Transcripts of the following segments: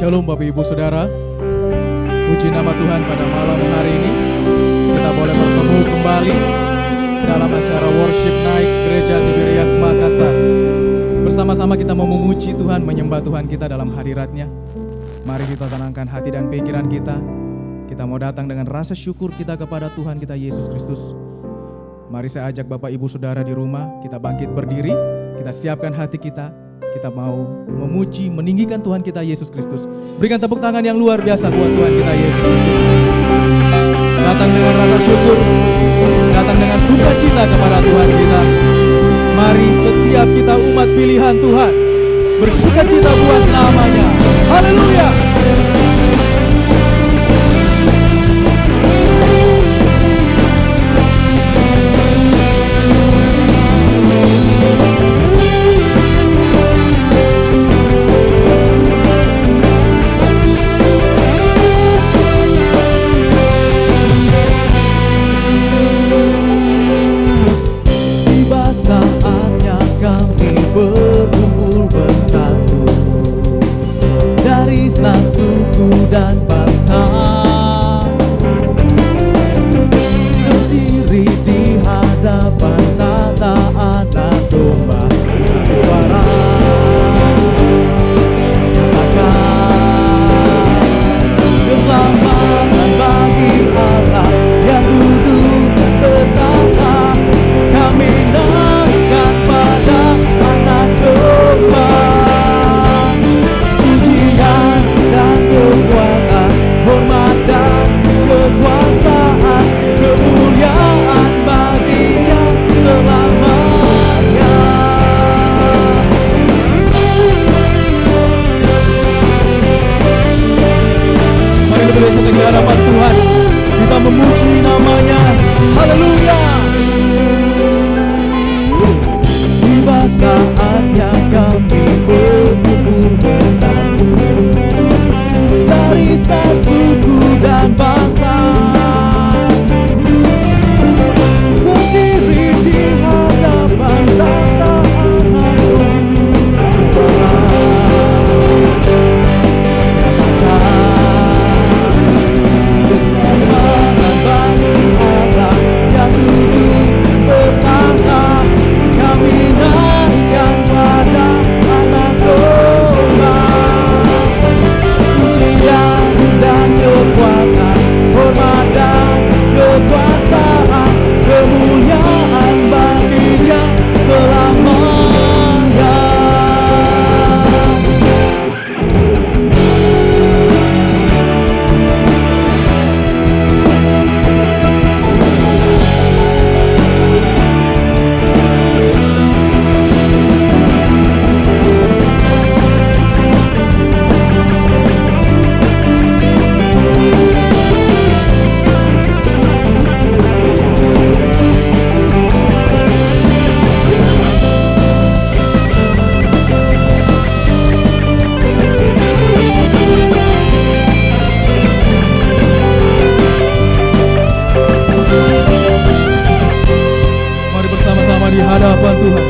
Shalom Bapak Ibu Saudara. Puji nama Tuhan pada malam hari ini. Kita boleh bertemu kembali dalam acara Worship Night Gereja Tiberias Makassar. Bersama-sama kita mau memuji Tuhan, menyembah Tuhan kita dalam hadirat-Nya. Mari kita tenangkan hati dan pikiran kita. Kita mau datang dengan rasa syukur kita kepada Tuhan kita Yesus Kristus. Mari saya ajak Bapak Ibu Saudara di rumah, kita bangkit berdiri, kita siapkan hati kita. Kita mau memuji, meninggikan Tuhan kita Yesus Kristus. Berikan tepuk tangan yang luar biasa buat Tuhan kita Yesus Kristus. Datang dengan rasa syukur, datang dengan sukacita kepada Tuhan kita. Mari setiap kita umat pilihan Tuhan bersukacita buat namanya. Haleluya. Dan bangsa berdiri di hadapan tata anak domba, satu suara menyatakan keselamatan bagi Allah yang duduk dan bertata. Kami naikkan pada anak domba pujian dan kekuatan, hormat dan kekuasaan, kemuliaan bagi-Nya selamanya. Mari kita bersatu di hadapan Tuhan, kita memuji namanya. Haleluya. Tiba saatnya kami berkumpul bersatu dari setiap suku dan bangsa, berdiri di hadapan tata anak domba, satu suara menyatakan keselamatan bagi Allah yang duduk bertata. Kami naikkan pada anak domba pujian dan kekuatan, hormat dan kekuasaan, kemuliaan bagi-Nya selamanya. Di hadapan Tuhan.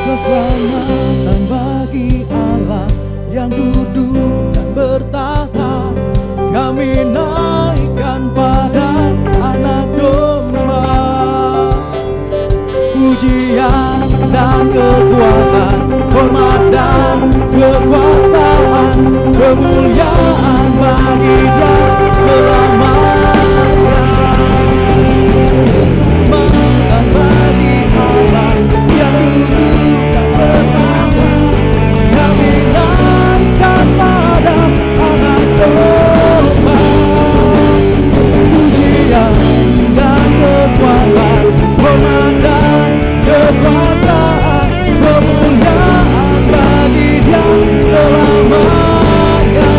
Keselamatan bagi Allah yang duduk dan bertata. Kami naikkan pada anak domba pujian dan kekuatan, hormat dan kekuasaan, kemuliaan bagi-Nya selamanya. Makan bagi Allah yang duduk dan bertata. Kami naikkan pada anak domba pujian dan kekuatan, hormat dan kekuasaan, kemuliaan bagi-Dia selamanya.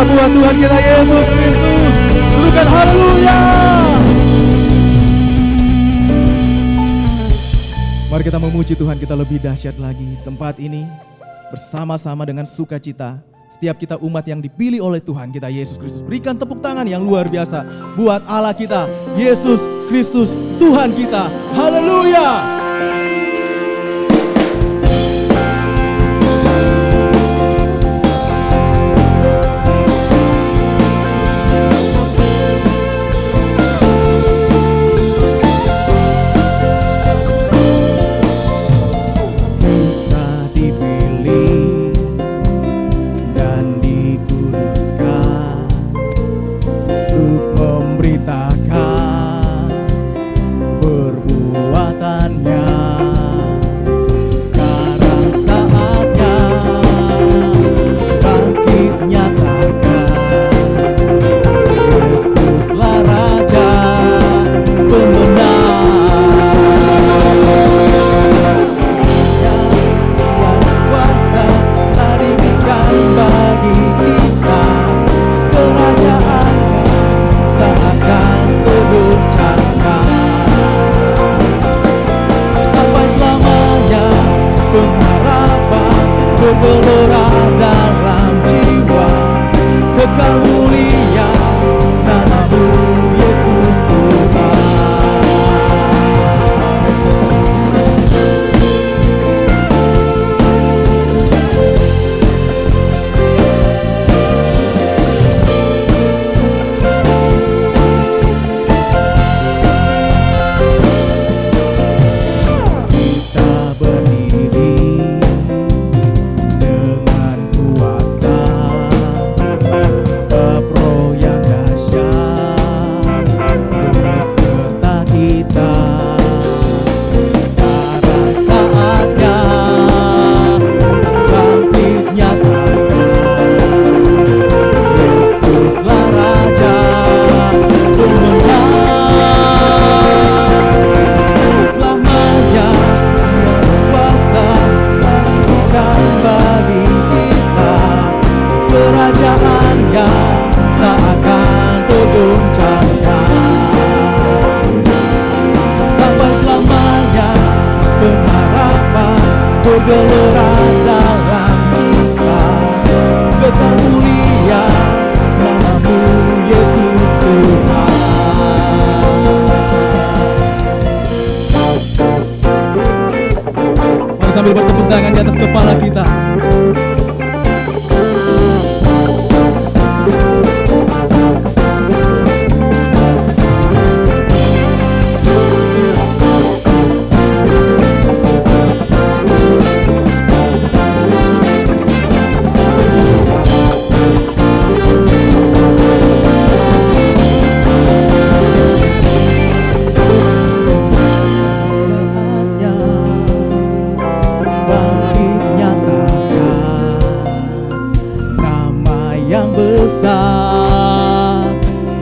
buat Tuhan kita Yesus Kristus. Serukan haleluya. Mari kita memuji Tuhan kita lebih dahsyat lagi. Tempat ini bersama-sama dengan sukacita. Setiap kita umat yang dipilih oleh Tuhan kita Yesus Kristus. Berikan tepuk tangan yang luar biasa buat Allah kita, Yesus Kristus Tuhan kita. Haleluya. Bergelora dalam jiwa, kekal mulia nama-Mu Yesus Tuhan. Bergelora dalam kita, kekal mulia nama-Mu Yesus Tuhan. Mari sambil bertepuk tangan di atas kepala kita.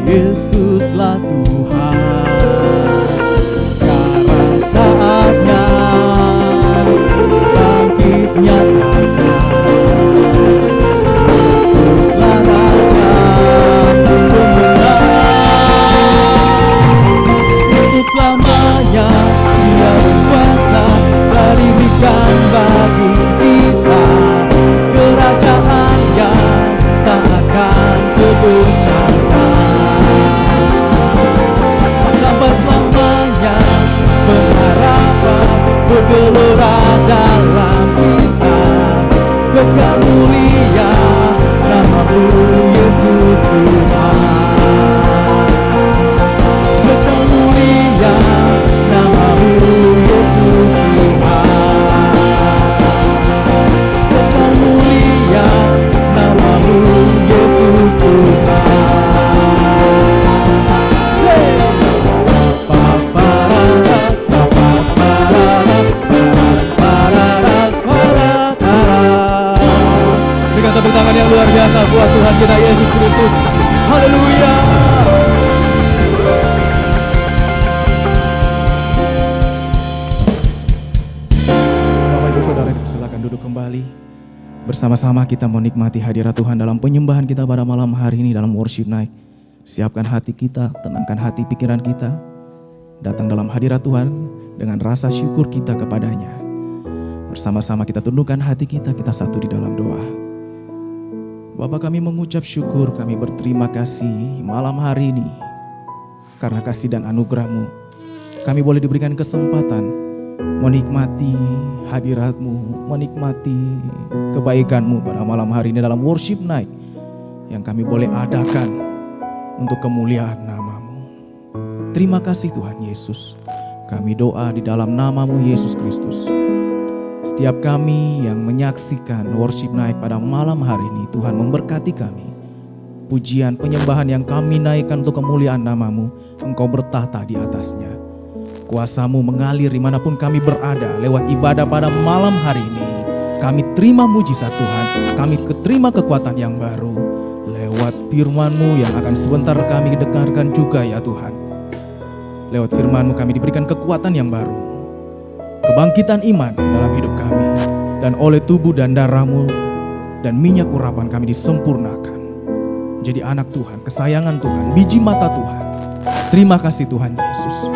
Yesuslah Tuhan. Sekarang saatnya bangkit nyatakan, Yesuslah Raja pemenang. Untuk selamanya Dia berkuasa, diberikan bagi kita kerajaan yang tak akan tergoncangkan. Bergelora dalam kita, kekal mulia nama-Mu Yesus Tuhan. Kekal mulia nama-Mu Yesus Tuhan. Kekal mulia nama-Mu Yesus Tuhan. Tepuk tangan yang luar biasa buat Tuhan kita Yesus Kristus. Haleluya. Bapak Ibu Saudara, silakan duduk kembali. Bersama-sama kita menikmati hadirat Tuhan dalam penyembahan kita pada malam hari ini dalam worship night. Siapkan hati kita, tenangkan hati pikiran kita. Datang dalam hadirat Tuhan dengan rasa syukur kita kepadanya. Bersama-sama kita tundukkan hati kita, kita satu di dalam doa. Bapa, kami mengucap syukur, kami berterima kasih malam hari ini. Karena kasih dan anugerah-Mu, kami boleh diberikan kesempatan menikmati hadirat-Mu, menikmati kebaikan-Mu pada malam hari ini dalam worship night yang kami boleh adakan untuk kemuliaan nama-Mu. Terima kasih Tuhan Yesus. Kami doa di dalam nama-Mu Yesus Kristus. Setiap kami yang menyaksikan worship night pada malam hari ini, Tuhan memberkati kami. Pujian penyembahan yang kami naikkan untuk kemuliaan nama-Mu, Engkau bertahta di atasnya. Kuasa-Mu mengalir dimanapun kami berada lewat ibadah pada malam hari ini. Kami terima mujizat Tuhan, kami terima kekuatan yang baru lewat firman-Mu yang akan sebentar kami dengarkan juga ya Tuhan. Lewat firman-Mu kami diberikan kekuatan yang baru, kebangkitan iman dalam hidup kami, dan oleh tubuh dan darah-Mu dan minyak urapan kami disempurnakan. Jadi anak Tuhan, kesayangan Tuhan, biji mata Tuhan. Terima kasih Tuhan Yesus.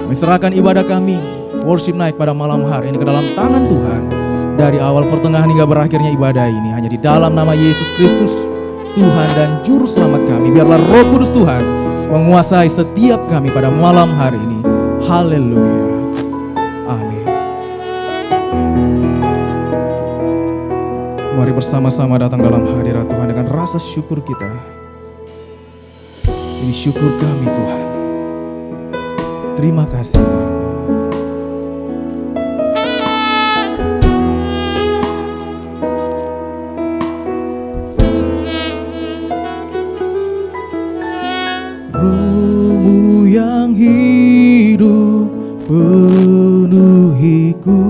Kami serahkan ibadah kami, worship night pada malam hari ini ke dalam tangan Tuhan. Dari awal pertengahan hingga berakhirnya ibadah ini hanya di dalam nama Yesus Kristus, Tuhan dan Juru Selamat kami. Biarlah Roh Kudus Tuhan menguasai setiap kami pada malam hari ini. Haleluya. Amin. Mari bersama-sama datang dalam hadirat Tuhan dengan rasa syukur kita. Ini syukur kami Tuhan. Terima kasih. Roh-Mu yang hidup penuhiku,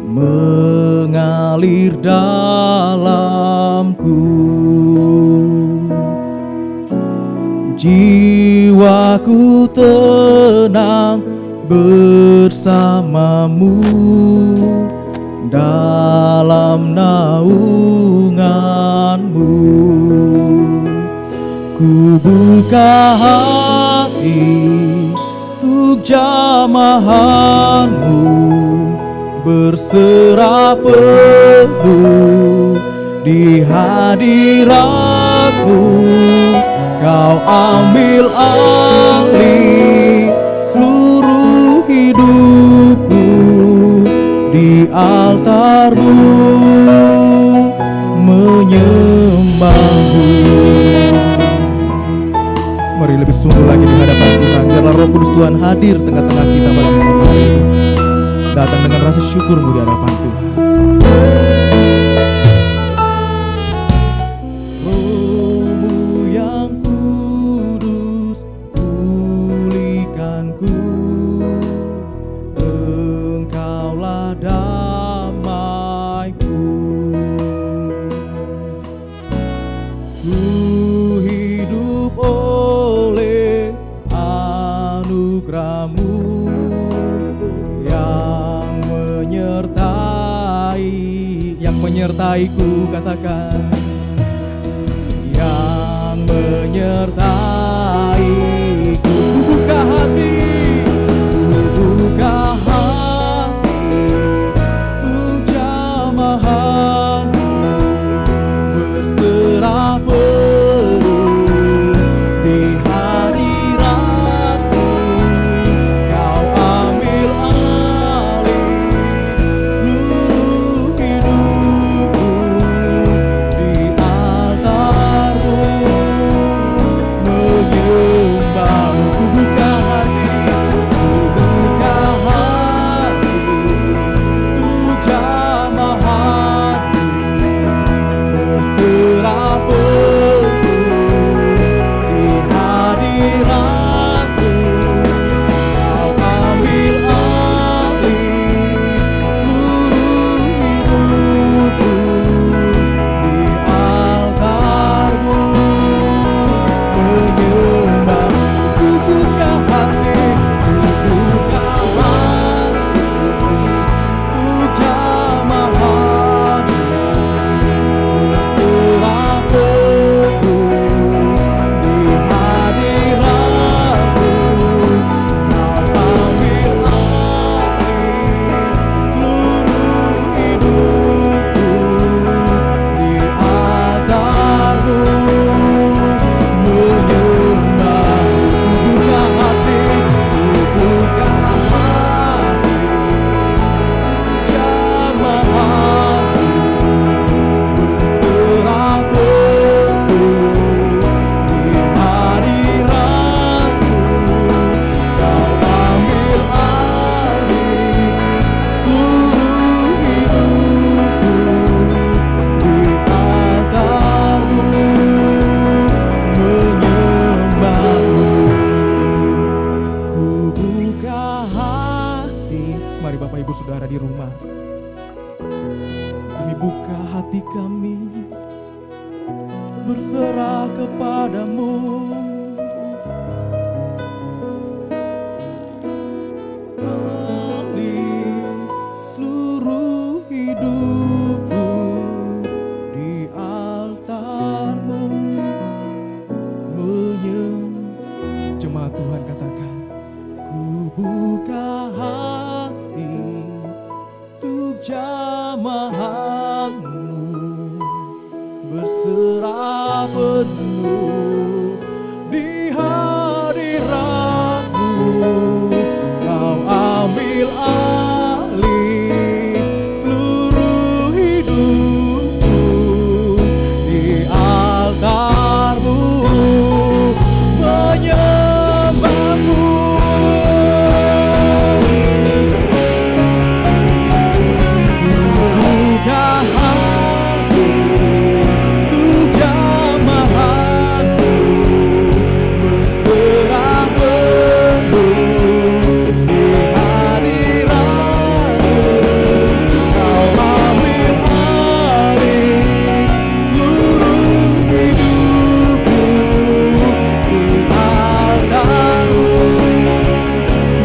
mengalir dalamku. Jiwaku tenang bersama-Mu dalam naungan-Mu. Ku buka hati untuk jamahan-Mu, berserah penuh di hadirat-Mu. Kau ambil alih seluruh hidupku di altar-Mu, menyembah-Mu. Mari lebih sungguh lagi di hadapan Tuhan. Biarlah Roh Kudus Tuhan hadir tengah-tengah kita pada malam hari ini. Datang dengan rasa syukur-Mu di hadapan Tuhan. Menyertaiku, katakan, yang menyertaiku. Buka hati, buka hati untuk jamahan, berserah penuh di hadirat-Mu. Kau ambil alih seluruh hidupku di altar-Mu, menyembah-Mu. Buka hati. Bapak Ibu Saudara di rumah. Kami buka hati kami, berserah kepadamu. Kami seluruh hidupku di altarmu. Jemaat Tuhan katakan, ku buka hati untuk jamahanmu, berserah penuh di hadiratmu. Kau ambil alih seluruh hidupku di altarmu, menyembahmu. Buka hati untuk jamahanmu, berserah penuh di hadiratmu. Kau ambil alih seluruh hidupku di altarmu,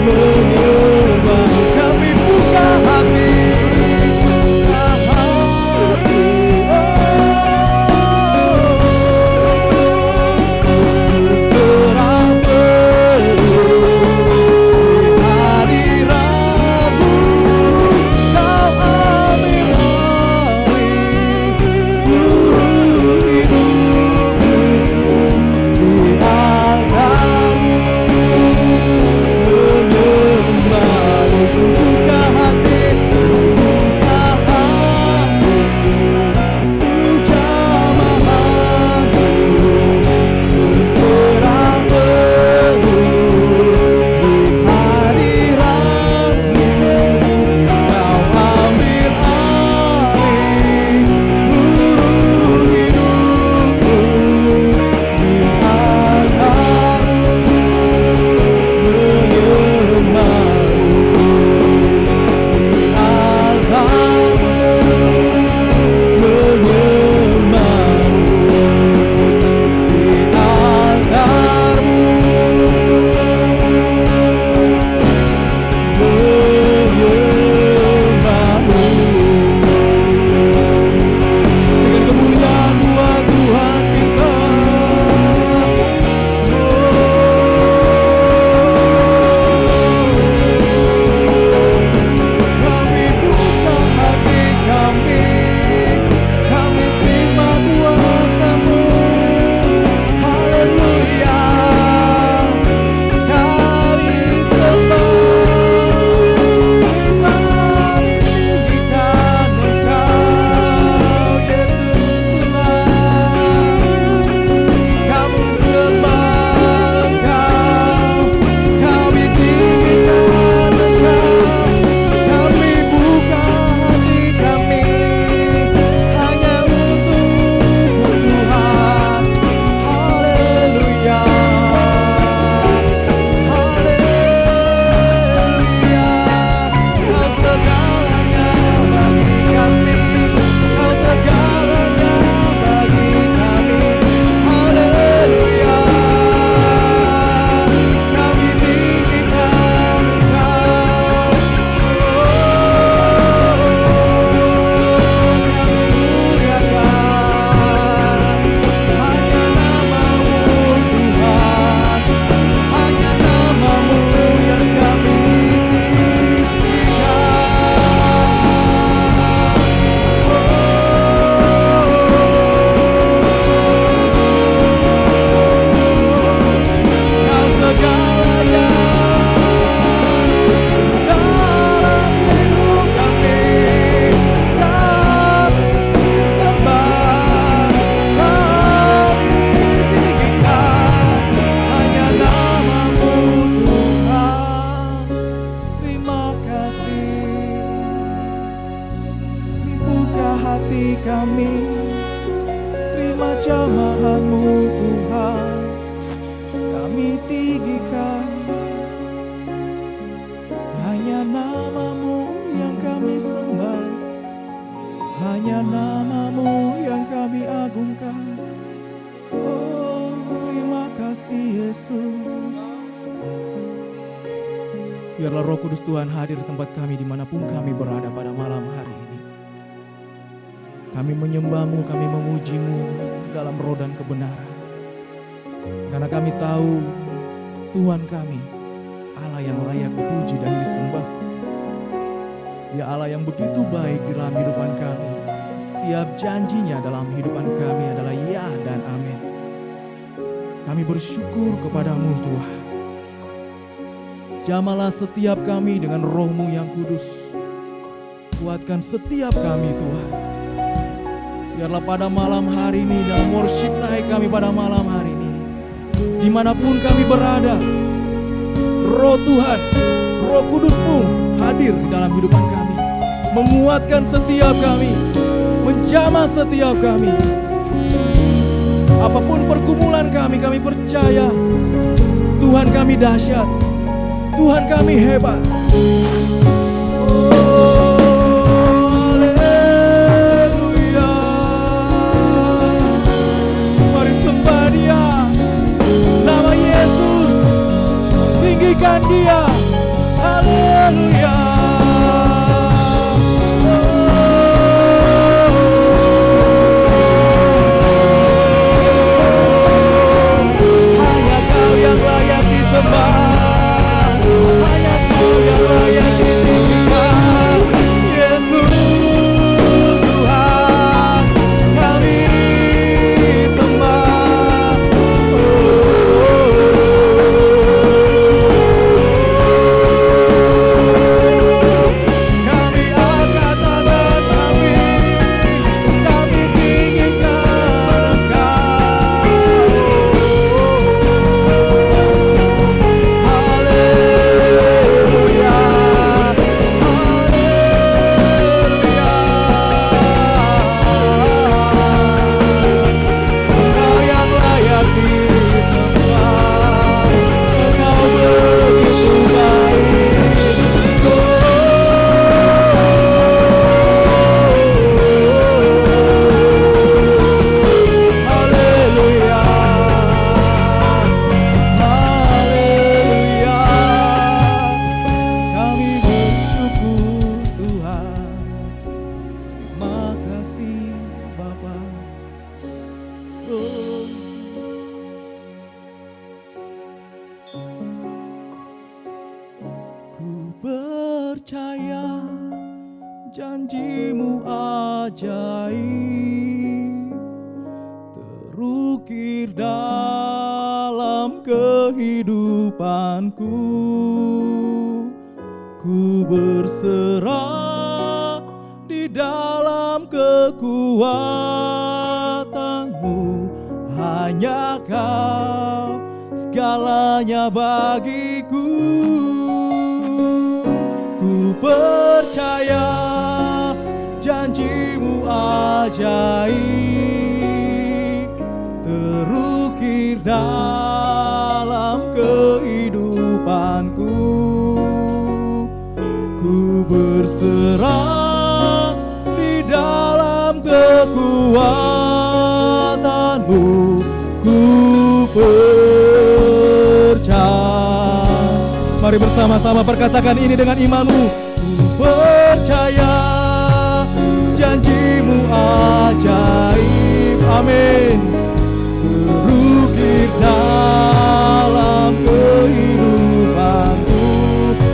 menyembah. Kami buka hati, jamahan-Mu Tuhan, kami tinggikan hanya nama-Mu yang kami sembah, hanya nama-Mu yang kami agungkan. Oh, terima kasih Yesus. Biarlah Roh Kudus Tuhan hadir di tempat kami dimanapun kami berada pada malam hari ini. Kami menyembah-Mu, kami memuji-Mu dalam roh dan kebenaran. Karena kami tahu Tuhan kami Allah yang layak dipuji dan disembah. Dia Allah yang begitu baik di dalam kehidupan kami. Setiap janjinya dalam kehidupan kami adalah ya dan amin. Kami bersyukur kepadamu Tuhan. Jamalah setiap kami dengan roh-Mu yang kudus. Kuatkan setiap kami Tuhan. Biarlah pada malam hari ini dalam worship naik kami pada malam hari ini, dimanapun kami berada, Roh Tuhan, Roh Kudus-Mu hadir di dalam kehidupan kami, menguatkan setiap kami, menjamah setiap kami. Apapun pergumulan kami percaya Tuhan kami dahsyat, Tuhan kami hebat. Tinggikan Dia, haleluya. Hanya Kau yang layak disembah, hanya Kau yang layak ditinggikan. Yesus Tuhan, kami sembah. Percaya janji-Mu ajaib, terukir dalam kehidupanku. Ku berserah di dalam kekuatan-Mu, hanya Kau segalanya bagiku. Ku percaya janji-Mu ajaib, terukir dalam kehidupanku. Ku berserah di dalam kekuatan-Mu. Ku percaya. Mari bersama-sama perkatakan ini dengan imanmu. Ku percaya janji-Mu ajaib, amin, terukir dalam kehidupanku.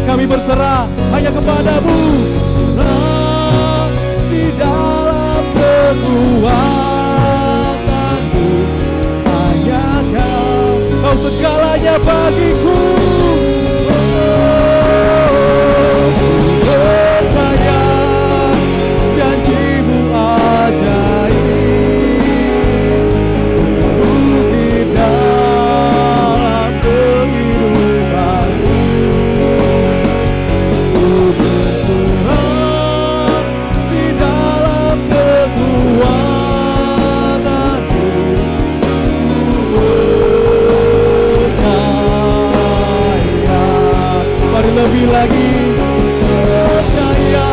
Kami berserah hanya kepadamu, berserah di dalam kekuatanmu. Hanya Kau segalanya bagiku. Percaya janji-Mu ajaib, terukir dalam kehidupanku. Ku berserah di dalam kekuatan-Mu. Ku percaya. Mari lebih lagi percaya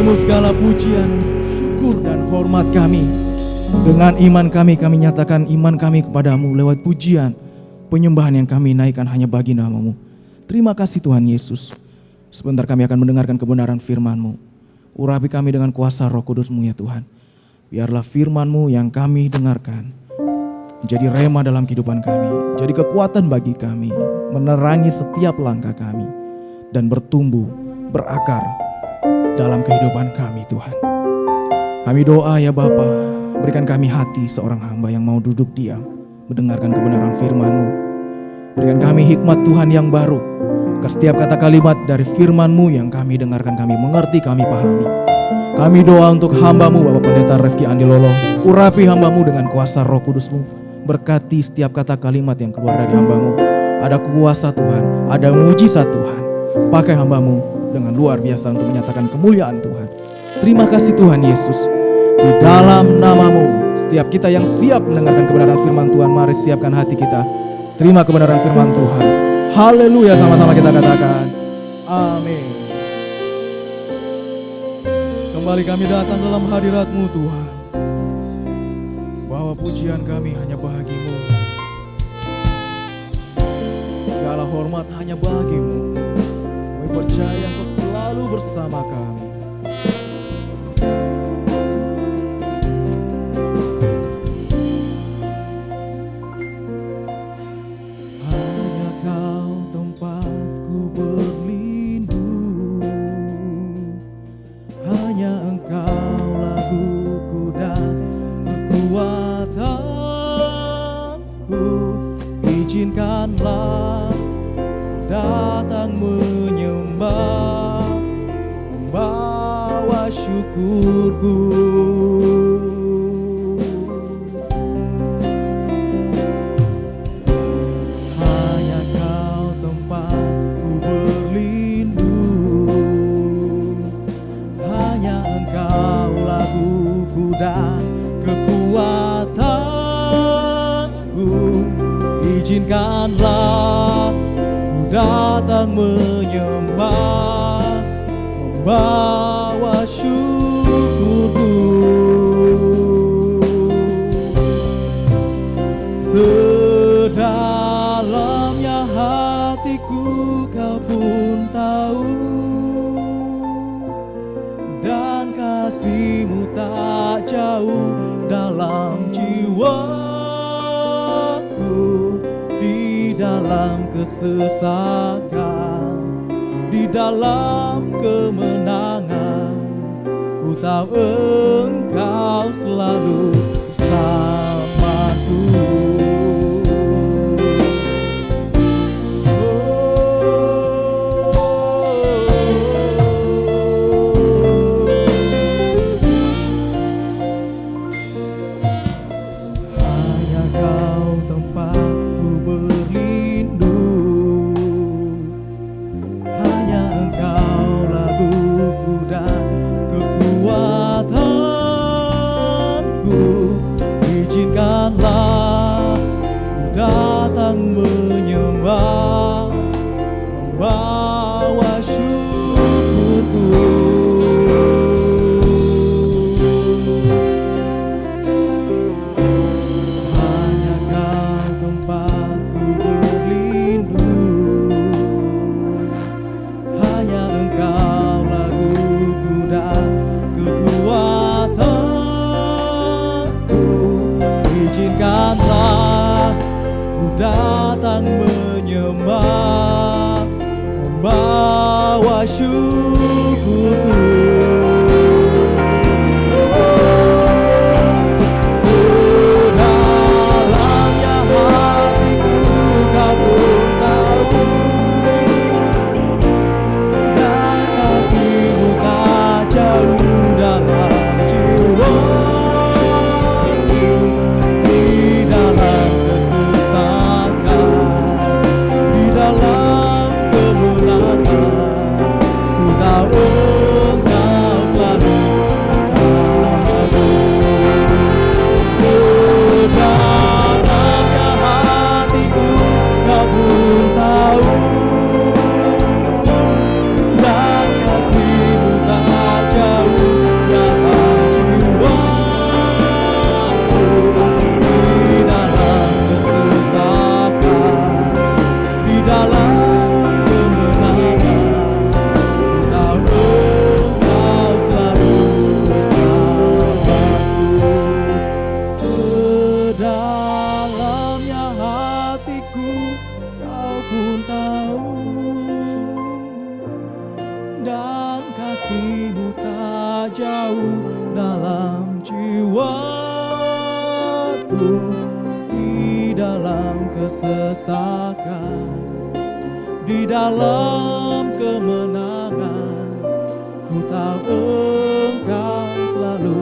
Bagimu segala pujian, syukur dan hormat kami. Dengan iman kami nyatakan iman kami kepadamu lewat pujian, penyembahan yang kami naikkan hanya bagi namamu. Terima kasih Tuhan Yesus. Sebentar kami akan mendengarkan kebenaran firman-Mu. Urapi kami dengan kuasa Roh Kudus-Mu ya Tuhan. Biarlah firman-Mu yang kami dengarkan menjadi rema dalam kehidupan kami, jadi kekuatan bagi kami, menerangi setiap langkah kami, dan bertumbuh, berakar dalam kehidupan kami Tuhan. Kami doa ya Bapa, berikan kami hati seorang hamba yang mau duduk diam, mendengarkan kebenaran firman-Mu. Berikan kami hikmat Tuhan yang baru, agar setiap kata kalimat dari firman-Mu yang kami dengarkan, kami mengerti, kami pahami. Kami doa untuk hamba-Mu Bapak Pendeta Refki Andi Lolo, urapi hamba-Mu dengan kuasa Roh Kudus-Mu, berkati setiap kata kalimat yang keluar dari hamba-Mu. Ada kuasa Tuhan, ada mujizat Tuhan. Pakai hamba-Mu dengan luar biasa untuk menyatakan kemuliaan Tuhan. Terima kasih Tuhan Yesus. Di dalam nama-Mu, setiap kita yang siap mendengarkan kebenaran firman Tuhan, mari siapkan hati kita. Terima kebenaran firman Tuhan. Haleluya, sama-sama kita katakan amin. Kembali kami datang dalam hadirat-Mu Tuhan. Bahwa pujian kami hanya bagi-Mu. Segala hormat hanya bagi-Mu. Kami percaya Engkau selalu bersama kami. Hanya Kau tempatku berlindung, hanya Engkau laguku dan kekuatanku. Izinkanlah datang menyembah, membawa syukurku. Hanya Kau tempatku berlindung, hanya Engkau laguku dan kekuatanku. Izinkanlah datang menyembah, membawa syukurku. Sedalamnya hatiku Kau pun tahu, dan kasih-Mu tak jauh dalam jiwaku. Di dalam kesesakan, di dalam kemenangan, ku tahu Engkau selalu bersamaku. Hanya Kau tempatku berlindung, hanya Engkau laguku dan kekuatanku. di dalam kesesakan, di dalam kemenangan. Ku tahu Engkau selalu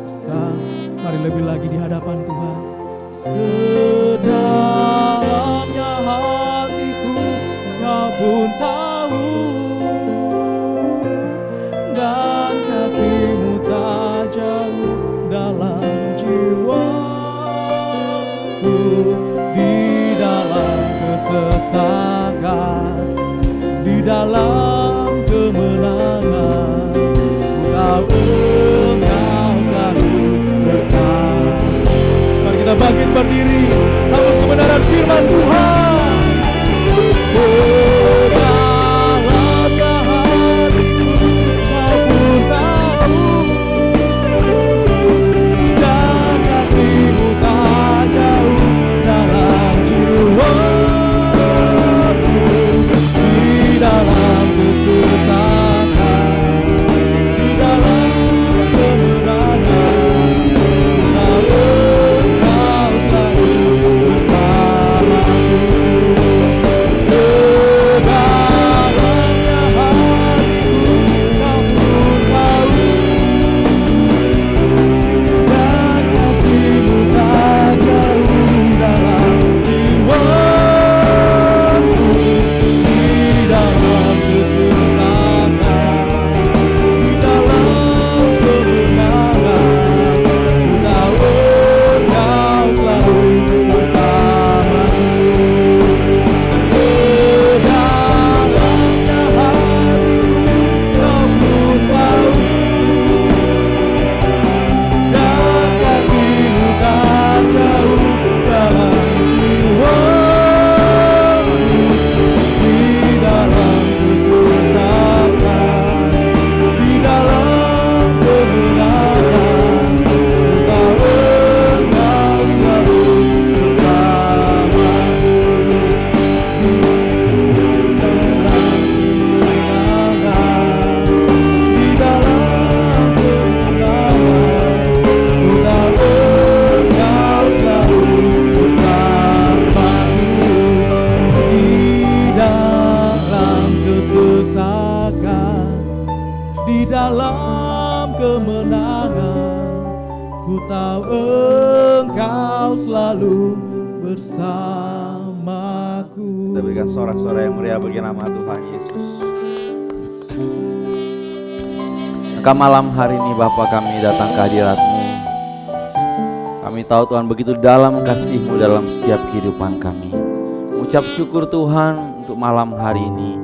bersama. Mari lebih lagi di hadapan Tuhan. Sedalamnya hatiku Kau pun tahu, dan kasih-Mu tak jauh dalam jiwaku. Di dalam kesesakan, di dalam kemenangan, ku tahu Engkau selalu bersama. Mari kita bangkit berdiri, sambut kebenaran firman Tuhan. Sedalamnya hatiku Kau pun tahu, dan kasih-Mu tak jauh dalam jiwaku. Di dalam kesesakan, di dalam kemenangan, ku tahu Engkau selalu bersamaku. Sedalamnya hatiku Kau pun tahu, dan kasih-Mu tak jauh dalam jiwaku. Di dalam kesesakan, di dalam kemenangan, ku tahu Engkau selalu bersamaku. Sedalamnya hatiku Kau pun tahu, dan kasih-Mu tak jauh dalam jiwaku. Di dalam kesesakan, di dalam kemenangan, ku tahu Engkau selalu bersamaku. Di dalam kemenangan, ku tahu Engkau selalu bersamaku. Di dalam kesesakan, di dalam kemenangan, ku tahu Engkau selalu bersamaku. Kita berikan sorak-sorai yang meriah bagi nama Tuhan Yesus. Maka malam hari ini Bapa, kami datang ke hadirat-Mu. Kami tahu Tuhan begitu dalam kasih-Mu dalam setiap kehidupan kami. Mengucap syukur Tuhan untuk malam hari ini.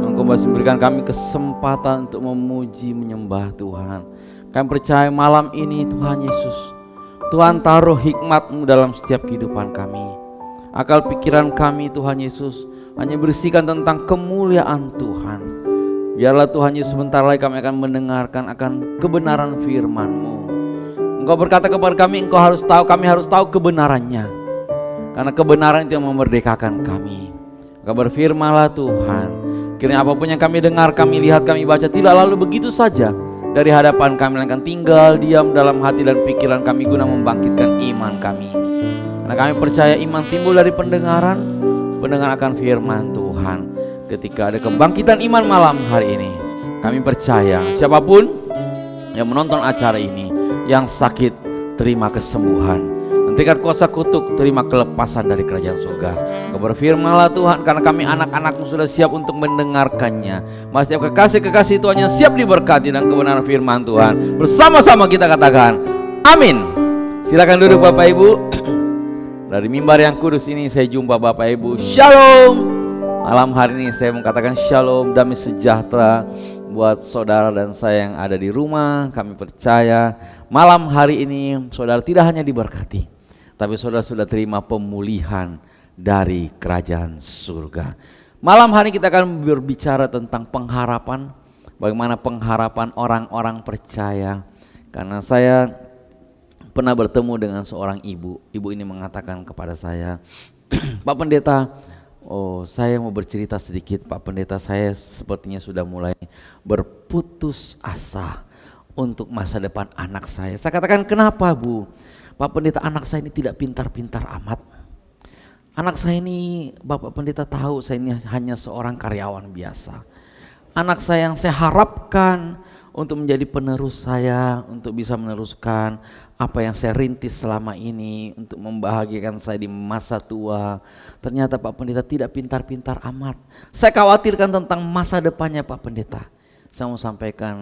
Engkau masih memberikan kami kesempatan untuk memuji menyembah Tuhan. Kami percaya malam ini Tuhan Yesus, Tuhan taruh hikmat-Mu dalam setiap kehidupan kami. Akal pikiran kami Tuhan Yesus hanya bersihkan tentang kemuliaan Tuhan. Biarlah Tuhan Yesus sebentar lagi kami akan mendengarkan akan kebenaran firman-Mu. Engkau berkata kepada kami, Engkau harus tahu, kami harus tahu kebenarannya. Karena kebenaran itu yang memerdekakan kami. Engkau berfirmanlah Tuhan, kiranya apapun yang kami dengar, kami lihat, kami baca tidak lalu begitu saja dari hadapan kami, melainkan tinggal diam dalam hati dan pikiran kami guna membangkitkan iman kami. Karena kami percaya iman timbul dari pendengaran akan firman Tuhan. Ketika ada kebangkitan iman malam hari ini, kami percaya siapapun yang menonton acara ini, yang sakit terima kesembuhan, yang terikat kuasa kutuk terima kelepasan dari kerajaan surga. Kau berfirmanlah Tuhan, karena kami anak-anak-Mu sudah siap untuk mendengarkannya. Mas setiap kekasih-kekasih Tuhan yang siap diberkati dan kebenaran firman Tuhan, bersama-sama kita katakan amin. Silakan duduk Bapak Ibu. Dari mimbar yang kudus ini saya jumpa Bapak Ibu. Shalom. Malam hari ini saya mengatakan shalom, damai sejahtera buat saudara dan saya yang ada di rumah. Kami percaya malam hari ini saudara tidak hanya diberkati, tapi saudara sudah terima pemulihan dari kerajaan surga. Malam hari kita akan berbicara tentang pengharapan, bagaimana pengharapan orang-orang percaya. Karena saya pernah bertemu dengan seorang ibu. Ibu ini mengatakan kepada saya, Pak Pendeta, saya mau bercerita sedikit Pak Pendeta, saya sepertinya sudah mulai berputus asa untuk masa depan anak saya. Saya katakan, kenapa Bu? Pak Pendeta, anak saya ini tidak pintar-pintar amat. Anak saya ini, Bapak Pendeta tahu saya ini hanya seorang karyawan biasa. Anak saya yang saya harapkan untuk menjadi penerus saya, untuk bisa meneruskan apa yang saya rintis selama ini, untuk membahagiakan saya di masa tua. Ternyata Pak Pendeta tidak pintar-pintar amat. Saya khawatirkan tentang masa depannya Pak Pendeta. Saya mau sampaikan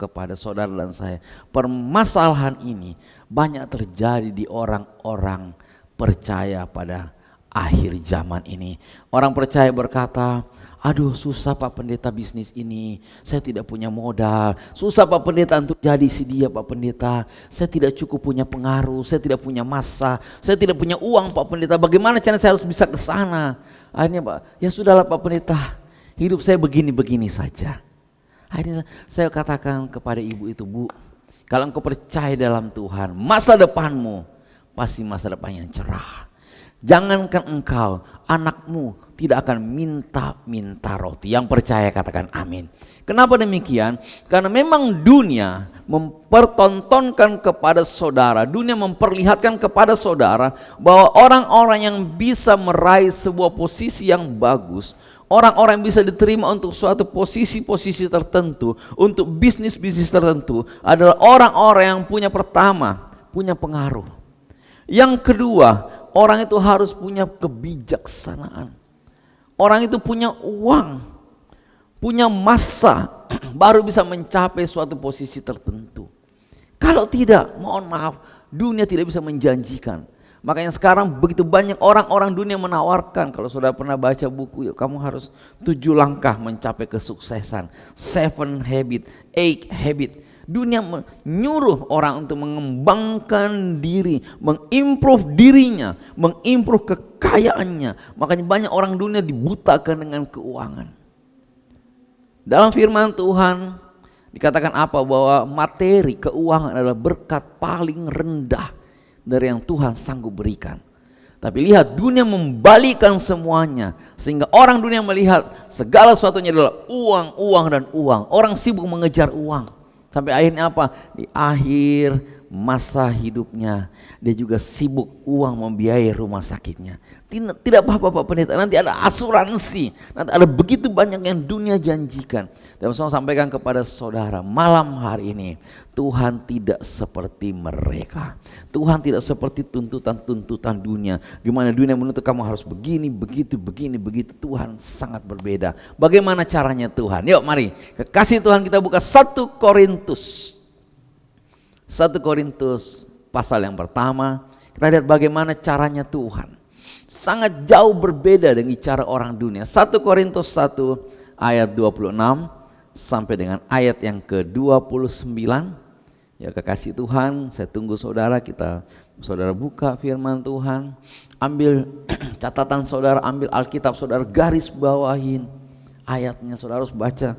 kepada saudara dan saya, permasalahan ini banyak terjadi di orang-orang percaya pada akhir zaman ini. Orang percaya berkata, aduh susah Pak Pendeta bisnis ini, saya tidak punya modal. Susah Pak Pendeta untuk jadi si dia Pak Pendeta. Saya tidak cukup punya pengaruh, saya tidak punya massa, saya tidak punya uang Pak Pendeta. Bagaimana caranya saya harus bisa ke sana? Akhirnya Pak, ya sudahlah Pak Pendeta, hidup saya begini-begini saja. Akhirnya saya katakan kepada ibu itu, Bu, kalau engkau percaya dalam Tuhan, masa depanmu pasti masa depan yang cerah. Jangankan engkau, anakmu tidak akan minta roti. Yang percaya katakan amin. Kenapa demikian? Karena memang dunia mempertontonkan kepada saudara, dunia memperlihatkan kepada saudara bahwa orang-orang yang bisa meraih sebuah posisi yang bagus, orang-orang yang bisa diterima untuk suatu posisi-posisi tertentu, untuk bisnis-bisnis tertentu adalah orang-orang yang punya pengaruh. Yang kedua, orang itu harus punya kebijaksanaan. Orang itu punya uang, punya massa, baru bisa mencapai suatu posisi tertentu. Kalau tidak, mohon maaf, dunia tidak bisa menjanjikan. Makanya sekarang begitu banyak orang-orang dunia menawarkan, kalau saudara pernah baca buku, yuk kamu harus 7 langkah mencapai kesuksesan, 7 habit, 8 habit. Dunia menyuruh orang untuk mengembangkan diri, mengimprove dirinya, mengimprove kekayaannya. Makanya banyak orang dunia dibutakan dengan keuangan. Dalam firman Tuhan dikatakan apa? Bahwa materi keuangan adalah berkat paling rendah dari yang Tuhan sanggup berikan. Tapi lihat, dunia membalikan semuanya, sehingga orang dunia melihat segala sesuatunya adalah uang, uang, dan uang. Orang sibuk mengejar uang. Sampai akhirnya apa? Di akhir masa hidupnya dia juga sibuk uang membiayai rumah sakitnya. Tidak apa-apa Pak Pendeta, nanti ada asuransi, nanti ada begitu banyak yang dunia janjikan. Dan saya sampaikan kepada saudara malam hari ini, Tuhan tidak seperti mereka. Tuhan tidak seperti tuntutan-tuntutan dunia. Gimana dunia menuntut kamu harus begini, begitu, begitu. Tuhan sangat berbeda. Bagaimana caranya Tuhan? Yuk mari, kekasih Tuhan, kita buka 1 Korintus. 1 Korintus pasal yang pertama, kita lihat bagaimana caranya Tuhan. Sangat jauh berbeda dengan cara orang dunia. 1 Korintus 1 ayat 26 sampai dengan ayat yang ke-29. Ya kekasih Tuhan, saya tunggu saudara, saudara buka firman Tuhan. Ambil catatan saudara, ambil Alkitab saudara, garis bawahin ayatnya, saudara harus baca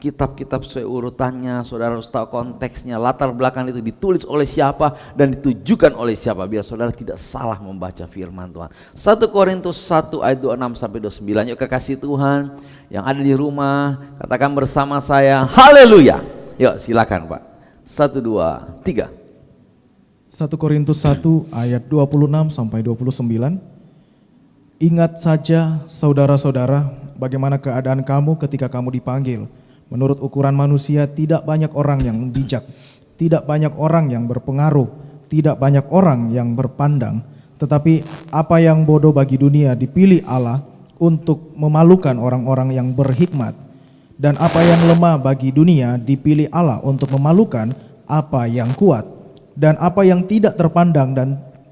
kitab-kitab sesuai urutannya, saudara harus tahu konteksnya, latar belakang itu ditulis oleh siapa dan ditujukan oleh siapa, biar saudara tidak salah membaca firman Tuhan. 1 Korintus 1 ayat 26 sampai 29. Yuk kekasih Tuhan yang ada di rumah, katakan bersama saya, haleluya. Yuk silakan Pak. 1, 2, 3. 1 Korintus 1 ayat 26 sampai 29. Ingat saja saudara-saudara, bagaimana keadaan kamu ketika kamu dipanggil. Menurut ukuran manusia tidak banyak orang yang bijak, tidak banyak orang yang berpengaruh, tidak banyak orang yang berpandang. Tetapi apa yang bodoh bagi dunia dipilih Allah untuk memalukan orang-orang yang berhikmat. Dan apa yang lemah bagi dunia dipilih Allah untuk memalukan apa yang kuat. Dan apa yang tidak terpandang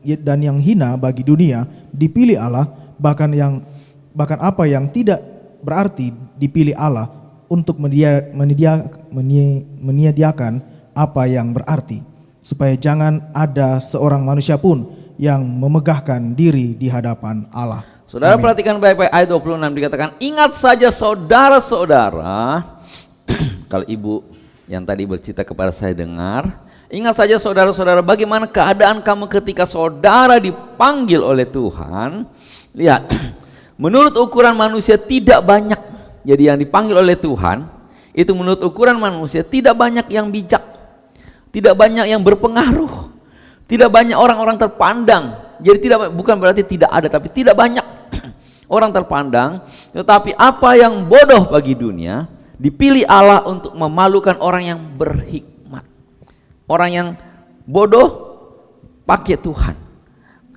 dan yang hina bagi dunia dipilih Allah, bahkan apa yang tidak berarti dipilih Allah untuk menyediakan apa yang berarti, supaya jangan ada seorang manusia pun yang memegahkan diri di hadapan Allah. Saudara Amin. perhatikan baik-baik ayat 26 dikatakan, ingat saja saudara-saudara. Kalau ibu yang tadi bercerita kepada saya dengar, ingat saja saudara-saudara bagaimana keadaan kamu ketika saudara dipanggil oleh Tuhan. Lihat, menurut ukuran manusia tidak banyak. Jadi yang dipanggil oleh Tuhan itu menurut ukuran manusia tidak banyak yang bijak, tidak banyak yang berpengaruh, Tidak banyak orang-orang terpandang. Jadi bukan berarti tidak ada, tapi tidak banyak orang terpandang. Tetapi apa yang bodoh bagi dunia dipilih Allah untuk memalukan orang yang berhikmat. Orang yang bodoh pakai Tuhan.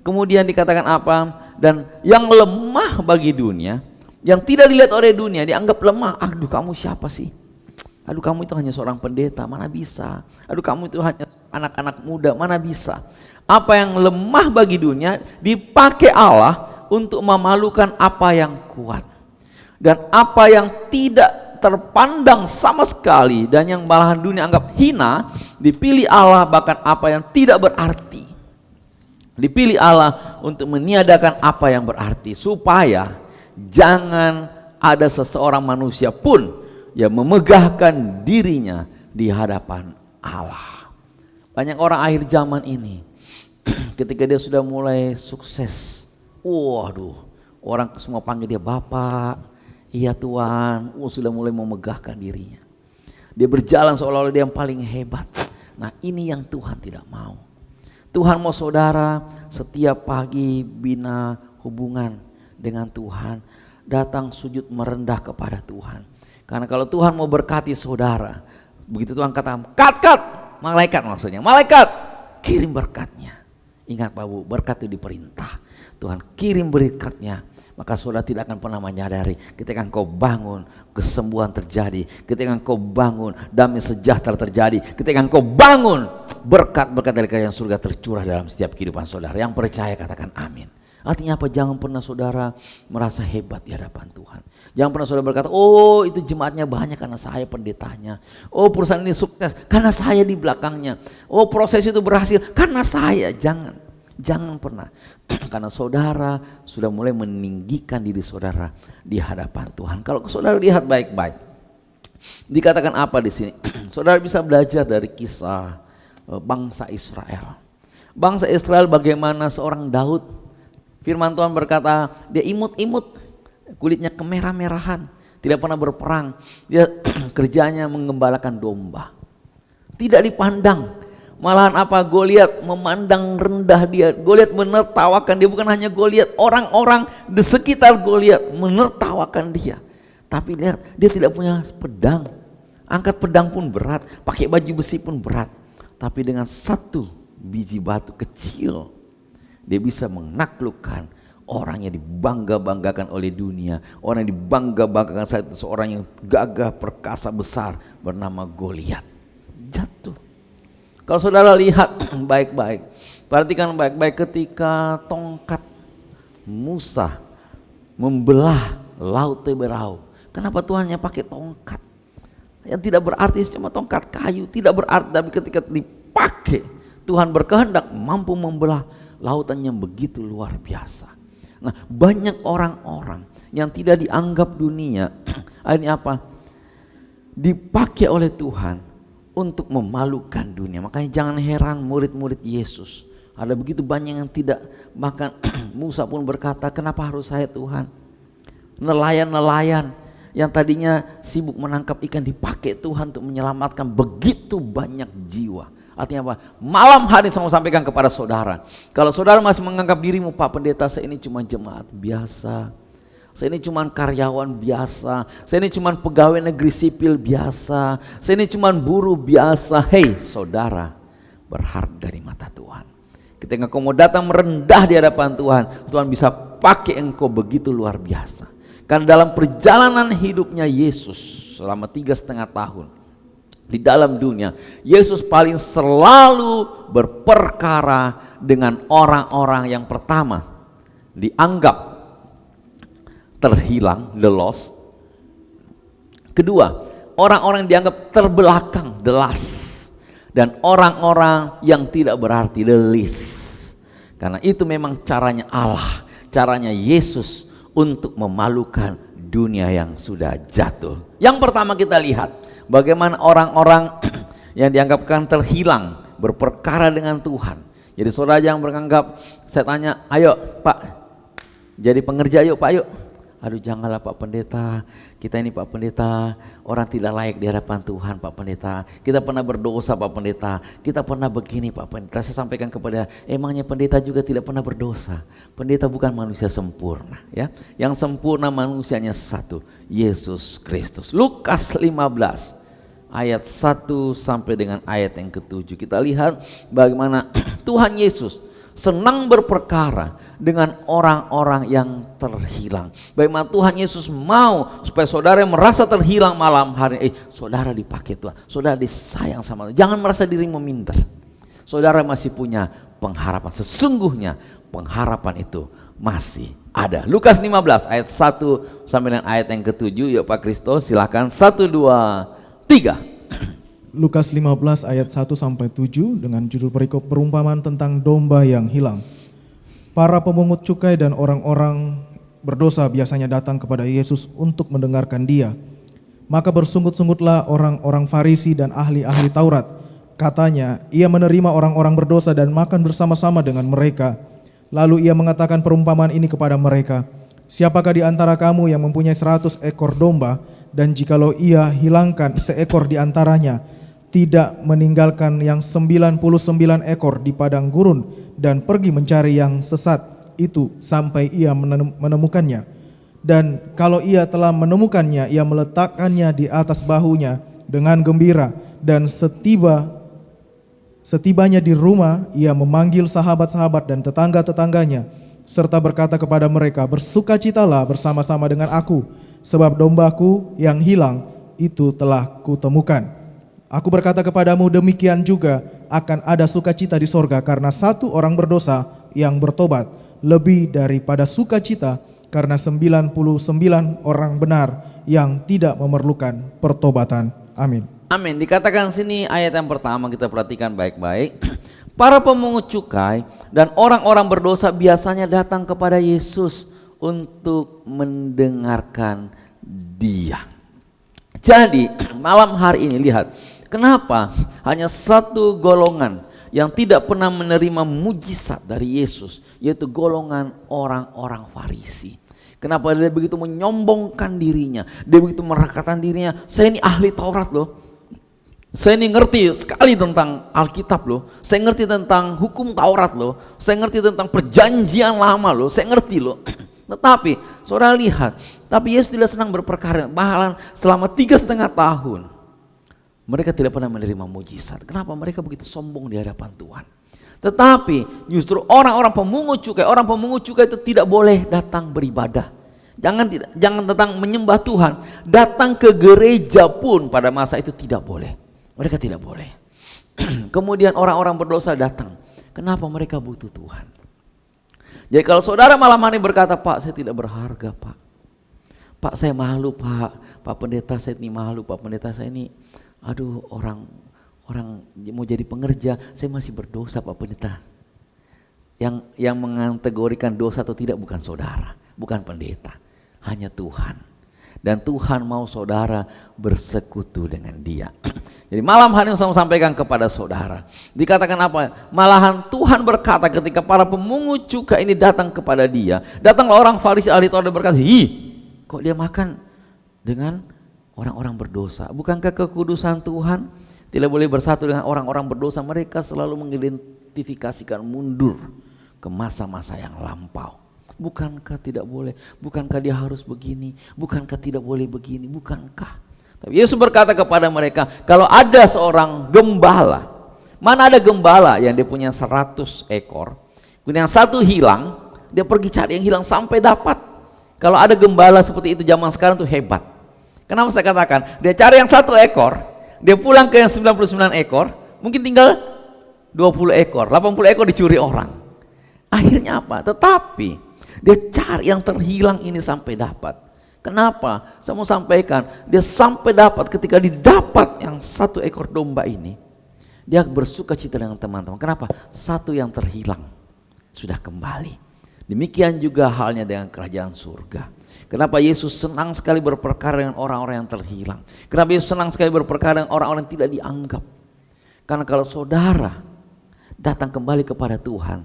Kemudian dikatakan apa? Dan yang lemah bagi dunia, yang tidak dilihat oleh dunia, dianggap lemah. Aduh, kamu siapa sih? Aduh, kamu itu hanya seorang pendeta, mana bisa? Aduh, kamu itu hanya anak-anak muda, mana bisa? Apa yang lemah bagi dunia dipakai Allah untuk memalukan apa yang kuat. Dan apa yang tidak terpandang sama sekali dan yang malahan dunia anggap hina, dipilih Allah bahkan apa yang tidak berarti. Dipilih Allah untuk meniadakan apa yang berarti, supaya jangan ada seseorang manusia pun yang memegahkan dirinya di hadapan Allah. Banyak orang akhir zaman ini ketika dia sudah mulai sukses, waduh, orang semua panggil dia Bapak, iya Tuhan, sudah mulai memegahkan dirinya. Dia berjalan seolah-olah dia yang paling hebat. Nah, ini yang Tuhan tidak mau. Tuhan mau saudara setiap pagi bina hubungan dengan Tuhan, datang sujud merendah kepada Tuhan. Karena kalau Tuhan mau berkati saudara, begitu Tuhan katakan, kat, malaikat maksudnya, malaikat kirim berkatnya. Ingat Pak Bu, berkat itu diperintah. Tuhan kirim berkatnya, maka saudara tidak akan pernah menyadari. Ketika engkau bangun, kesembuhan terjadi. Ketika engkau bangun, damai sejahtera terjadi. Ketika engkau bangun, berkat-berkat dari kerajaan surga tercurah dalam setiap kehidupan saudara. Yang percaya katakan amin. Artinya apa? Jangan pernah saudara merasa hebat di hadapan Tuhan. Jangan pernah saudara berkata, oh itu jemaatnya banyak karena saya pendetanya. Oh perusahaan ini sukses karena saya di belakangnya. Oh proses itu berhasil karena saya. Jangan pernah. Karena saudara sudah mulai meninggikan diri saudara di hadapan Tuhan. Kalau saudara lihat baik-baik, dikatakan apa di sini? Saudara bisa belajar dari kisah bangsa Israel. Bangsa Israel bagaimana seorang Daud, firman Tuhan berkata dia imut-imut, kulitnya kemerah-merahan, tidak pernah berperang. Dia kerjanya menggembalakan domba. Tidak dipandang. Malahan apa? Goliat memandang rendah dia. Goliat menertawakan dia. Bukan hanya Goliat, orang-orang di sekitar Goliat menertawakan dia. Tapi lihat, dia tidak punya pedang. Angkat pedang pun berat, pakai baju besi pun berat. Tapi dengan satu biji batu kecil, dia bisa menaklukkan orang yang dibangga-banggakan oleh dunia. Orang yang dibangga-banggakan saat itu seorang yang gagah perkasa besar bernama Goliat. Jatuh. Kalau saudara lihat baik-baik, perhatikan baik-baik ketika tongkat Musa membelah laut Teberau. Kenapa Tuhannya pakai tongkat? Yang tidak berarti cuma tongkat kayu, tidak berarti, tapi ketika dipakai Tuhan berkehendak mampu membelah lautan yang begitu luar biasa. Nah, banyak orang-orang yang tidak dianggap dunia, ini apa? Dipakai oleh Tuhan untuk memalukan dunia. Makanya jangan heran murid-murid Yesus, ada begitu banyak yang tidak, bahkan Musa pun berkata, kenapa harus saya Tuhan? Nelayan-nelayan yang tadinya sibuk menangkap ikan dipakai Tuhan untuk menyelamatkan begitu banyak jiwa. Artinya apa? Malam hari saya mau sampaikan kepada saudara, kalau saudara masih menganggap dirimu, Pak Pendeta, saya ini cuma jemaat biasa, saya ini cuma karyawan biasa, saya ini cuma pegawai negeri sipil biasa, saya ini cuma buruh biasa. Hei saudara, berharga di mata Tuhan. Ketika engkau mau datang merendah di hadapan Tuhan, Tuhan bisa pakai engkau begitu luar biasa. Karena dalam perjalanan hidupnya Yesus selama 3,5 tahun di dalam dunia, Yesus paling selalu berperkara dengan orang-orang yang pertama dianggap terhilang, the lost. Kedua, orang-orang yang dianggap terbelakang, the last. Dan orang-orang yang tidak berarti, the least. Karena itu memang caranya Allah, caranya Yesus untuk memalukan dunia yang sudah jatuh. Yang pertama kita lihat bagaimana orang-orang yang dianggapkan terhilang berperkara dengan Tuhan. Jadi saudara yang beranggap, saya tanya, ayo Pak, jadi pengerja yuk Pak, yuk. aduh janganlah Pak Pendeta, kita ini Pak Pendeta, orang tidak layak di hadapan Tuhan Pak Pendeta. Kita pernah berdosa Pak Pendeta, kita pernah begini Pak Pendeta. Saya sampaikan kepada, emangnya pendeta juga tidak pernah berdosa. Pendeta bukan manusia sempurna ya. Yang sempurna manusianya satu, Yesus Kristus. Lukas 15 ayat 1 sampai dengan ayat yang ke-7. Kita lihat bagaimana Tuhan Yesus senang berperkara dengan orang-orang yang terhilang. Bagaimana Tuhan Yesus mau supaya saudara yang merasa terhilang malam hari, saudara dipakai Tuhan, saudara disayang sama Tuhan. Jangan merasa dirimu minder. Saudara masih punya pengharapan. Sesungguhnya pengharapan itu masih ada. Lukas 15 ayat 1 sampai dengan ayat yang ke-7. Yuk Pak Kristo silakan, 1, 2, 3. Lukas 15 ayat 1 sampai 7 dengan judul perikop perumpamaan tentang domba yang hilang. Para pemungut cukai dan orang-orang berdosa biasanya datang kepada Yesus untuk mendengarkan Dia. Maka bersungut-sungutlah orang-orang Farisi dan ahli-ahli Taurat. Katanya, ia menerima orang-orang berdosa dan makan bersama-sama dengan mereka. Lalu ia mengatakan perumpamaan ini kepada mereka. Siapakah di antara kamu yang mempunyai 100 ekor domba, dan jikalau ia hilangkan seekor di antaranya, tidak meninggalkan yang 99 ekor di padang gurun dan pergi mencari yang sesat itu sampai ia menemukannya. Dan kalau ia telah menemukannya, ia meletakkannya di atas bahunya dengan gembira, dan setibanya di rumah, ia memanggil sahabat-sahabat dan tetangga-tetangganya serta berkata kepada mereka, bersukacitalah bersama-sama dengan aku, sebab dombaku yang hilang itu telah kutemukan. Aku berkata kepadamu, demikian juga akan ada sukacita di sorga karena satu orang berdosa yang bertobat, lebih daripada sukacita karena 99 orang benar yang tidak memerlukan pertobatan. Amin. Amin. Dikatakan sini ayat yang pertama, kita perhatikan baik-baik. Para pemungut cukai dan orang-orang berdosa biasanya datang kepada Yesus untuk mendengarkan Dia. Jadi malam hari ini lihat, kenapa hanya satu golongan yang tidak pernah menerima mujizat dari Yesus, yaitu golongan orang-orang Farisi. Kenapa dia begitu menyombongkan dirinya, dia begitu merakatkan dirinya, saya ini ahli Taurat loh, saya ini ngerti sekali tentang Alkitab loh, saya ngerti tentang hukum Taurat loh, saya ngerti tentang perjanjian lama loh, saya ngerti loh. Tetapi saudara lihat, tapi Yesus tidak senang berperkara. Bahkan selama 3,5 tahun mereka tidak pernah menerima mujizat. Kenapa? Mereka begitu sombong di hadapan Tuhan. Tetapi justru orang-orang pemungut cukai itu tidak boleh datang beribadah. Jangan datang menyembah Tuhan. Datang ke gereja pun pada masa itu tidak boleh. Mereka tidak boleh. Kemudian orang-orang berdosa datang. Kenapa? Mereka butuh Tuhan. Jadi kalau saudara malam hari berkata, Pak saya tidak berharga Pak. Pak saya malu Pak. Pak Pendeta saya ini malu. Pak Pendeta saya ini, aduh orang mau jadi pengerja, saya masih berdosa Pak Pendeta. Yang mengategorikan dosa atau tidak bukan saudara, bukan pendeta, hanya Tuhan. Dan Tuhan mau saudara bersekutu dengan Dia. Jadi malam hari ini saya mau sampaikan kepada saudara, dikatakan apa? Malahan Tuhan berkata ketika para pemungut cukai ini datang kepada Dia, datanglah orang Farisi ahli Taurat berkata, kok dia makan dengan orang-orang berdosa? Bukankah kekudusan Tuhan tidak boleh bersatu dengan orang-orang berdosa? Mereka selalu mengidentifikasikan mundur ke masa-masa yang lampau. Bukankah tidak boleh? Bukankah dia harus begini? Bukankah tidak boleh begini? Bukankah? Tapi Yesus berkata kepada mereka, kalau ada seorang gembala, mana ada gembala yang dia punya 100 ekor, kemudian yang satu hilang, dia pergi cari yang hilang sampai dapat. Kalau ada gembala seperti itu zaman sekarang tuh hebat. Kenapa saya katakan? Dia cari yang 1 ekor, dia pulang ke yang 99 ekor, mungkin tinggal 20 ekor, 80 ekor dicuri orang. Akhirnya apa? Tetapi dia cari yang terhilang ini sampai dapat. Kenapa? Saya mau sampaikan, dia sampai dapat. Ketika didapat yang 1 ekor domba ini, dia bersuka cita dengan teman-teman. Kenapa? 1 yang terhilang sudah kembali. Demikian juga halnya dengan kerajaan surga. Kenapa Yesus senang sekali berperkara dengan orang-orang yang terhilang? Kenapa Yesus senang sekali berperkara dengan orang-orang yang tidak dianggap? Karena kalau saudara datang kembali kepada Tuhan,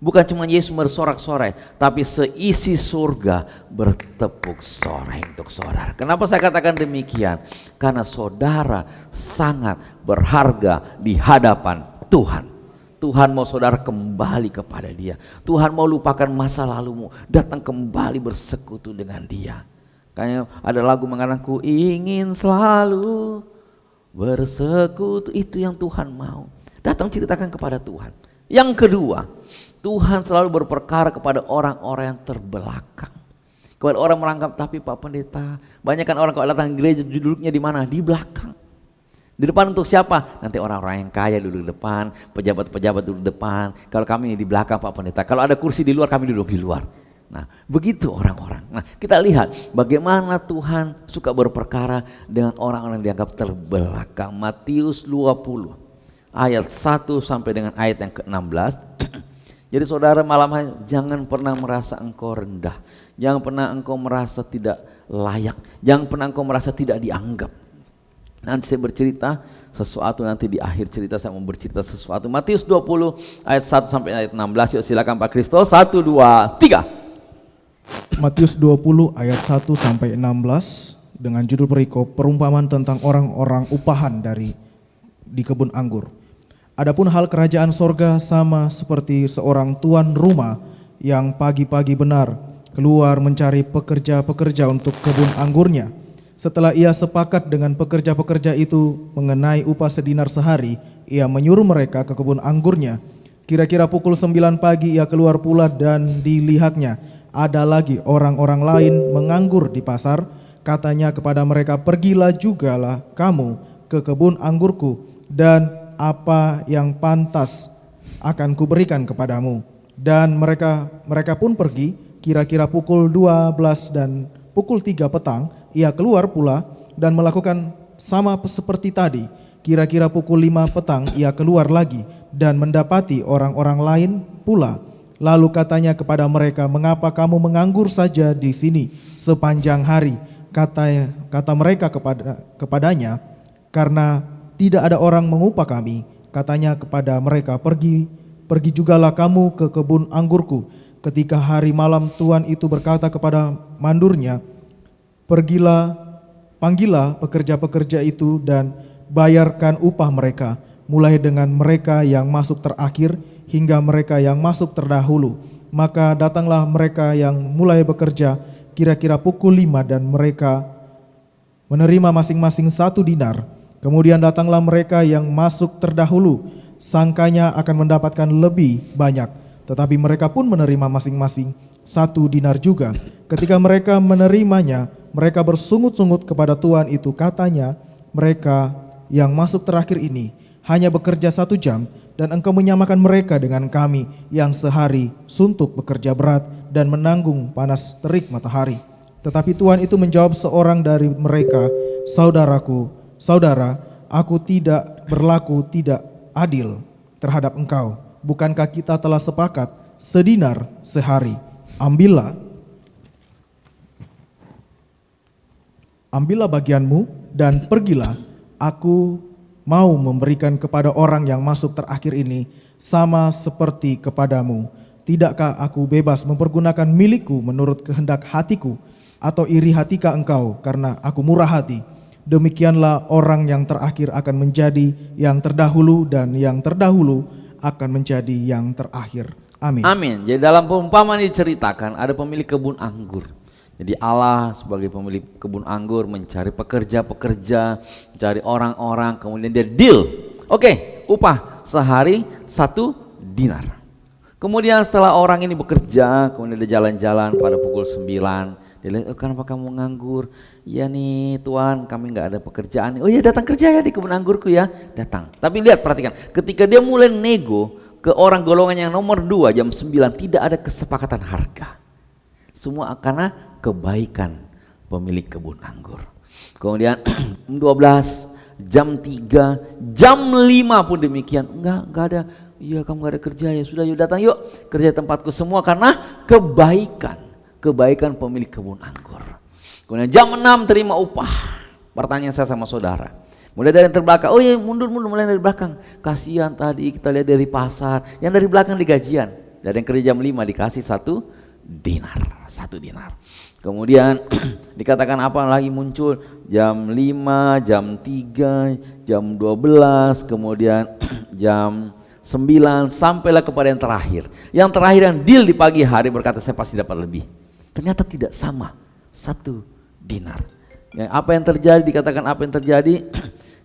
Bukan cuma Yesus bersorak-sorai, tapi seisi surga bertepuk sorai untuk saudara. Kenapa saya katakan demikian? Karena saudara sangat berharga di hadapan Tuhan. Tuhan mau saudara kembali kepada Dia. Tuhan mau lupakan masa lalumu, datang kembali bersekutu dengan Dia. Kayaknya ada lagu mengatakan, ku ingin selalu bersekutu. Itu yang Tuhan mau. Datang ceritakan kepada Tuhan. Yang kedua, Tuhan selalu berperkara kepada orang-orang yang terbelakang. Kepada orang merangkap, tapi Pak Pendeta, banyak kan orang kalau datang ke gereja duduknya di mana? Di belakang. Di depan untuk siapa? Nanti orang-orang yang kaya duduk di depan, pejabat-pejabat duduk di depan. Kalau kami di belakang Pak Pendeta, kalau ada kursi di luar kami duduk di luar. Nah, begitu orang-orang. Nah, kita lihat bagaimana Tuhan suka berperkara dengan orang-orang yang dianggap terbelakang. Matius 20 ayat 1 sampai dengan ayat yang ke-16. Jadi saudara malam hari jangan pernah merasa engkau rendah. Jangan pernah engkau merasa tidak layak. Jangan pernah engkau merasa tidak dianggap. Nanti saya bercerita sesuatu, nanti di akhir cerita saya mau bercerita sesuatu. Matius 20 ayat 1 sampai ayat 16. Yuk silakan Pak Kristus. 1, 2, 3. Matius 20 ayat 1 sampai 16 dengan judul perikop perumpamaan tentang orang-orang upahan di kebun anggur. Adapun hal kerajaan sorga sama seperti seorang tuan rumah yang pagi-pagi benar keluar mencari pekerja-pekerja untuk kebun anggurnya. Setelah ia sepakat dengan pekerja-pekerja itu mengenai upah sedinar sehari, ia menyuruh mereka ke kebun anggurnya. Kira-kira pukul 9 pagi ia keluar pula dan dilihatnya ada lagi orang-orang lain menganggur di pasar. Katanya kepada mereka, pergilah jugalah kamu ke kebun anggurku dan apa yang pantas akan kuberikan kepadamu. Dan mereka pun pergi. Kira-kira pukul 12 dan pukul 3 petang ia keluar pula dan melakukan sama seperti tadi. Kira-kira pukul 5 petang ia keluar lagi dan mendapati orang-orang lain pula. Lalu katanya kepada mereka, mengapa kamu menganggur saja di sini sepanjang hari? Kata mereka kepadanya, karena tidak ada orang mengupah kami. Katanya kepada mereka, pergi jugalah kamu ke kebun anggurku. Ketika hari malam tuan itu berkata kepada mandurnya, panggillah pekerja-pekerja itu dan bayarkan upah mereka, mulai dengan mereka yang masuk terakhir hingga mereka yang masuk terdahulu. Maka datanglah mereka yang mulai bekerja kira-kira pukul 5 dan mereka menerima masing-masing 1 dinar. Kemudian datanglah mereka yang masuk terdahulu, sangkanya akan mendapatkan lebih banyak, tetapi mereka pun menerima masing-masing 1 dinar juga. Ketika mereka menerimanya, mereka bersungut-sungut kepada tuan itu. Katanya, mereka yang masuk terakhir ini hanya bekerja 1 jam, dan engkau menyamakan mereka dengan kami yang sehari suntuk bekerja berat dan menanggung panas terik matahari. Tetapi tuan itu menjawab seorang dari mereka, Saudara, aku tidak berlaku tidak adil terhadap engkau. Bukankah kita telah sepakat sedinar sehari? Ambillah bagianmu dan pergilah. Aku mau memberikan kepada orang yang masuk terakhir ini sama seperti kepadamu. Tidakkah aku bebas mempergunakan milikku menurut kehendak hatiku? Atau iri hatikah engkau karena aku murah hati? Demikianlah orang yang terakhir akan menjadi yang terdahulu dan yang terdahulu akan menjadi yang terakhir. Amin. Amin. Jadi dalam perumpamaan diceritakan ada pemilik kebun anggur. Jadi Allah sebagai pemilik kebun anggur mencari pekerja-pekerja, mencari orang-orang, kemudian dia deal. Oke, upah sehari 1 dinar. Kemudian setelah orang ini bekerja, kemudian dia jalan-jalan pada pukul 9. Dia lihat, kenapa kamu nganggur? Ya nih Tuan, kami nggak ada pekerjaan. Oh ya datang kerja ya di kebun anggurku ya, datang. Tapi lihat perhatikan, ketika dia mulai nego ke orang golongan yang nomor 2 jam 9, tidak ada kesepakatan harga. Semua karena kebaikan pemilik kebun anggur. Kemudian 12, jam 3, jam 5 pun demikian. Enggak ada. Iya kamu gak ada kerja ya, sudah yuk datang yuk kerja tempatku, semua karena kebaikan pemilik kebun anggur. Kemudian jam 6 terima upah. Pertanyaan saya sama saudara, mulai dari yang terbelakang, oh iya mundur mulai dari belakang. Kasihan tadi kita lihat dari pasar, yang dari belakang di gajian. Dari yang kerja jam 5 dikasih 1 dinar. 1 dinar. Kemudian dikatakan apa lagi muncul? Jam 5, jam 3, jam 12, kemudian jam 9, sampailah kepada yang terakhir. Yang terakhir yang deal di pagi hari berkata saya pasti dapat lebih. Ternyata tidak sama, 1 dinar. Ya, apa yang terjadi? Dikatakan apa yang terjadi?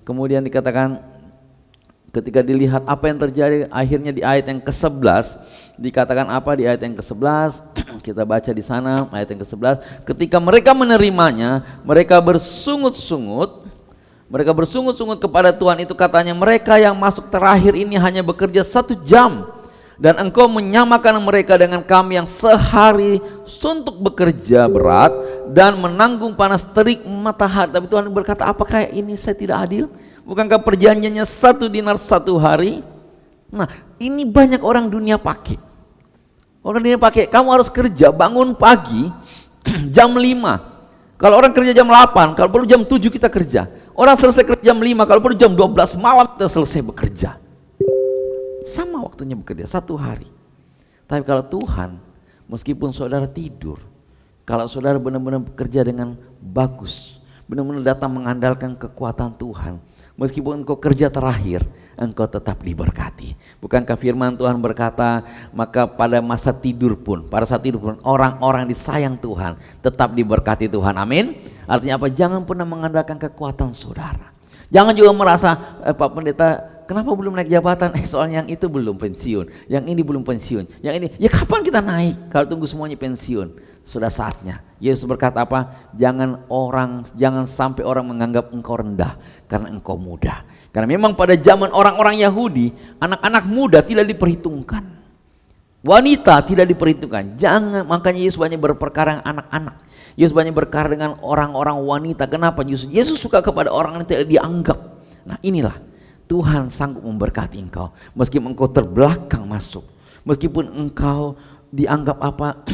Kemudian dikatakan ketika dilihat apa yang terjadi, akhirnya di ayat yang ke-11 dikatakan apa? Di ayat yang ke-11 kita baca di sana ayat yang ke-11, ketika mereka menerimanya, mereka bersungut-sungut kepada Tuhan itu, katanya mereka yang masuk terakhir ini hanya bekerja 1 jam, dan engkau menyamakan mereka dengan kami yang sehari suntuk bekerja berat dan menanggung panas terik matahari. Tapi Tuhan berkata, apakah ini saya tidak adil? Bukankah perjanjiannya 1 dinar 1 hari? Nah, ini banyak orang dunia pakai. Orang dunia pakai, kamu harus kerja bangun pagi jam 5. Kalau orang kerja jam 8, kalau perlu jam 7 kita kerja. Orang selesai kerja jam 5, kalau perlu jam 12 malam kita selesai bekerja. Sama waktunya bekerja 1 hari. Tapi kalau Tuhan, meskipun saudara tidur, kalau saudara benar-benar bekerja dengan bagus, benar-benar datang mengandalkan kekuatan Tuhan, meskipun engkau kerja terakhir, engkau tetap diberkati. Bukankah firman Tuhan berkata, maka pada masa tidur pun, pada saat tidur pun, orang-orang disayang Tuhan tetap diberkati Tuhan. Amin. Artinya apa? Jangan pernah mengandalkan kekuatan saudara. Jangan juga merasa, Pak Pendeta, kenapa belum naik jabatan? Soalnya yang itu belum pensiun, yang ini belum pensiun, yang ini, ya kapan kita naik? Kalau tunggu semuanya pensiun, sudah saatnya. Yesus berkata apa? Jangan sampai orang menganggap engkau rendah karena engkau muda. Karena memang pada zaman orang-orang Yahudi, anak-anak muda tidak diperhitungkan, wanita tidak diperhitungkan. Jangan, makanya Yesus banyak berperkara dengan anak-anak. Yesus banyak berperkara dengan orang-orang wanita. Kenapa? Yesus suka kepada orang yang tidak dianggap. Nah, inilah Tuhan sanggup memberkati engkau, meskipun engkau terbelakang masuk, meskipun engkau dianggap apa,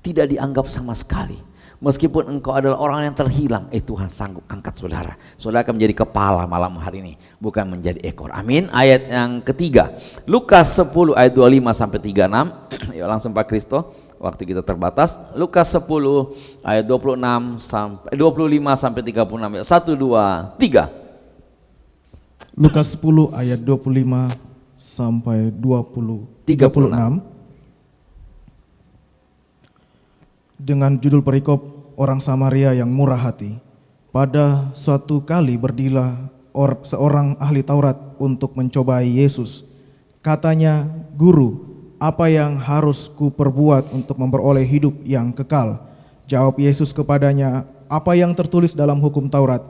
tidak dianggap sama sekali, meskipun engkau adalah orang yang terhilang, Tuhan sanggup angkat saudara. Saudara akan menjadi kepala malam hari ini, bukan menjadi ekor. Amin. Ayat yang ketiga, Lukas 10 ayat 25 sampai 36. Yuk langsung Pak Kristo, waktu kita terbatas. Lukas 10 ayat 26 sampai 25 sampai 36. 1 2 3. Lukas 10 ayat 25 sampai 36 dengan judul perikop orang Samaria yang murah hati. Pada suatu kali berdirilah seorang ahli Taurat untuk mencobai Yesus. Katanya, "Guru, apa yang harus kuperbuat untuk memperoleh hidup yang kekal?" Jawab Yesus kepadanya, "Apa yang tertulis dalam hukum Taurat?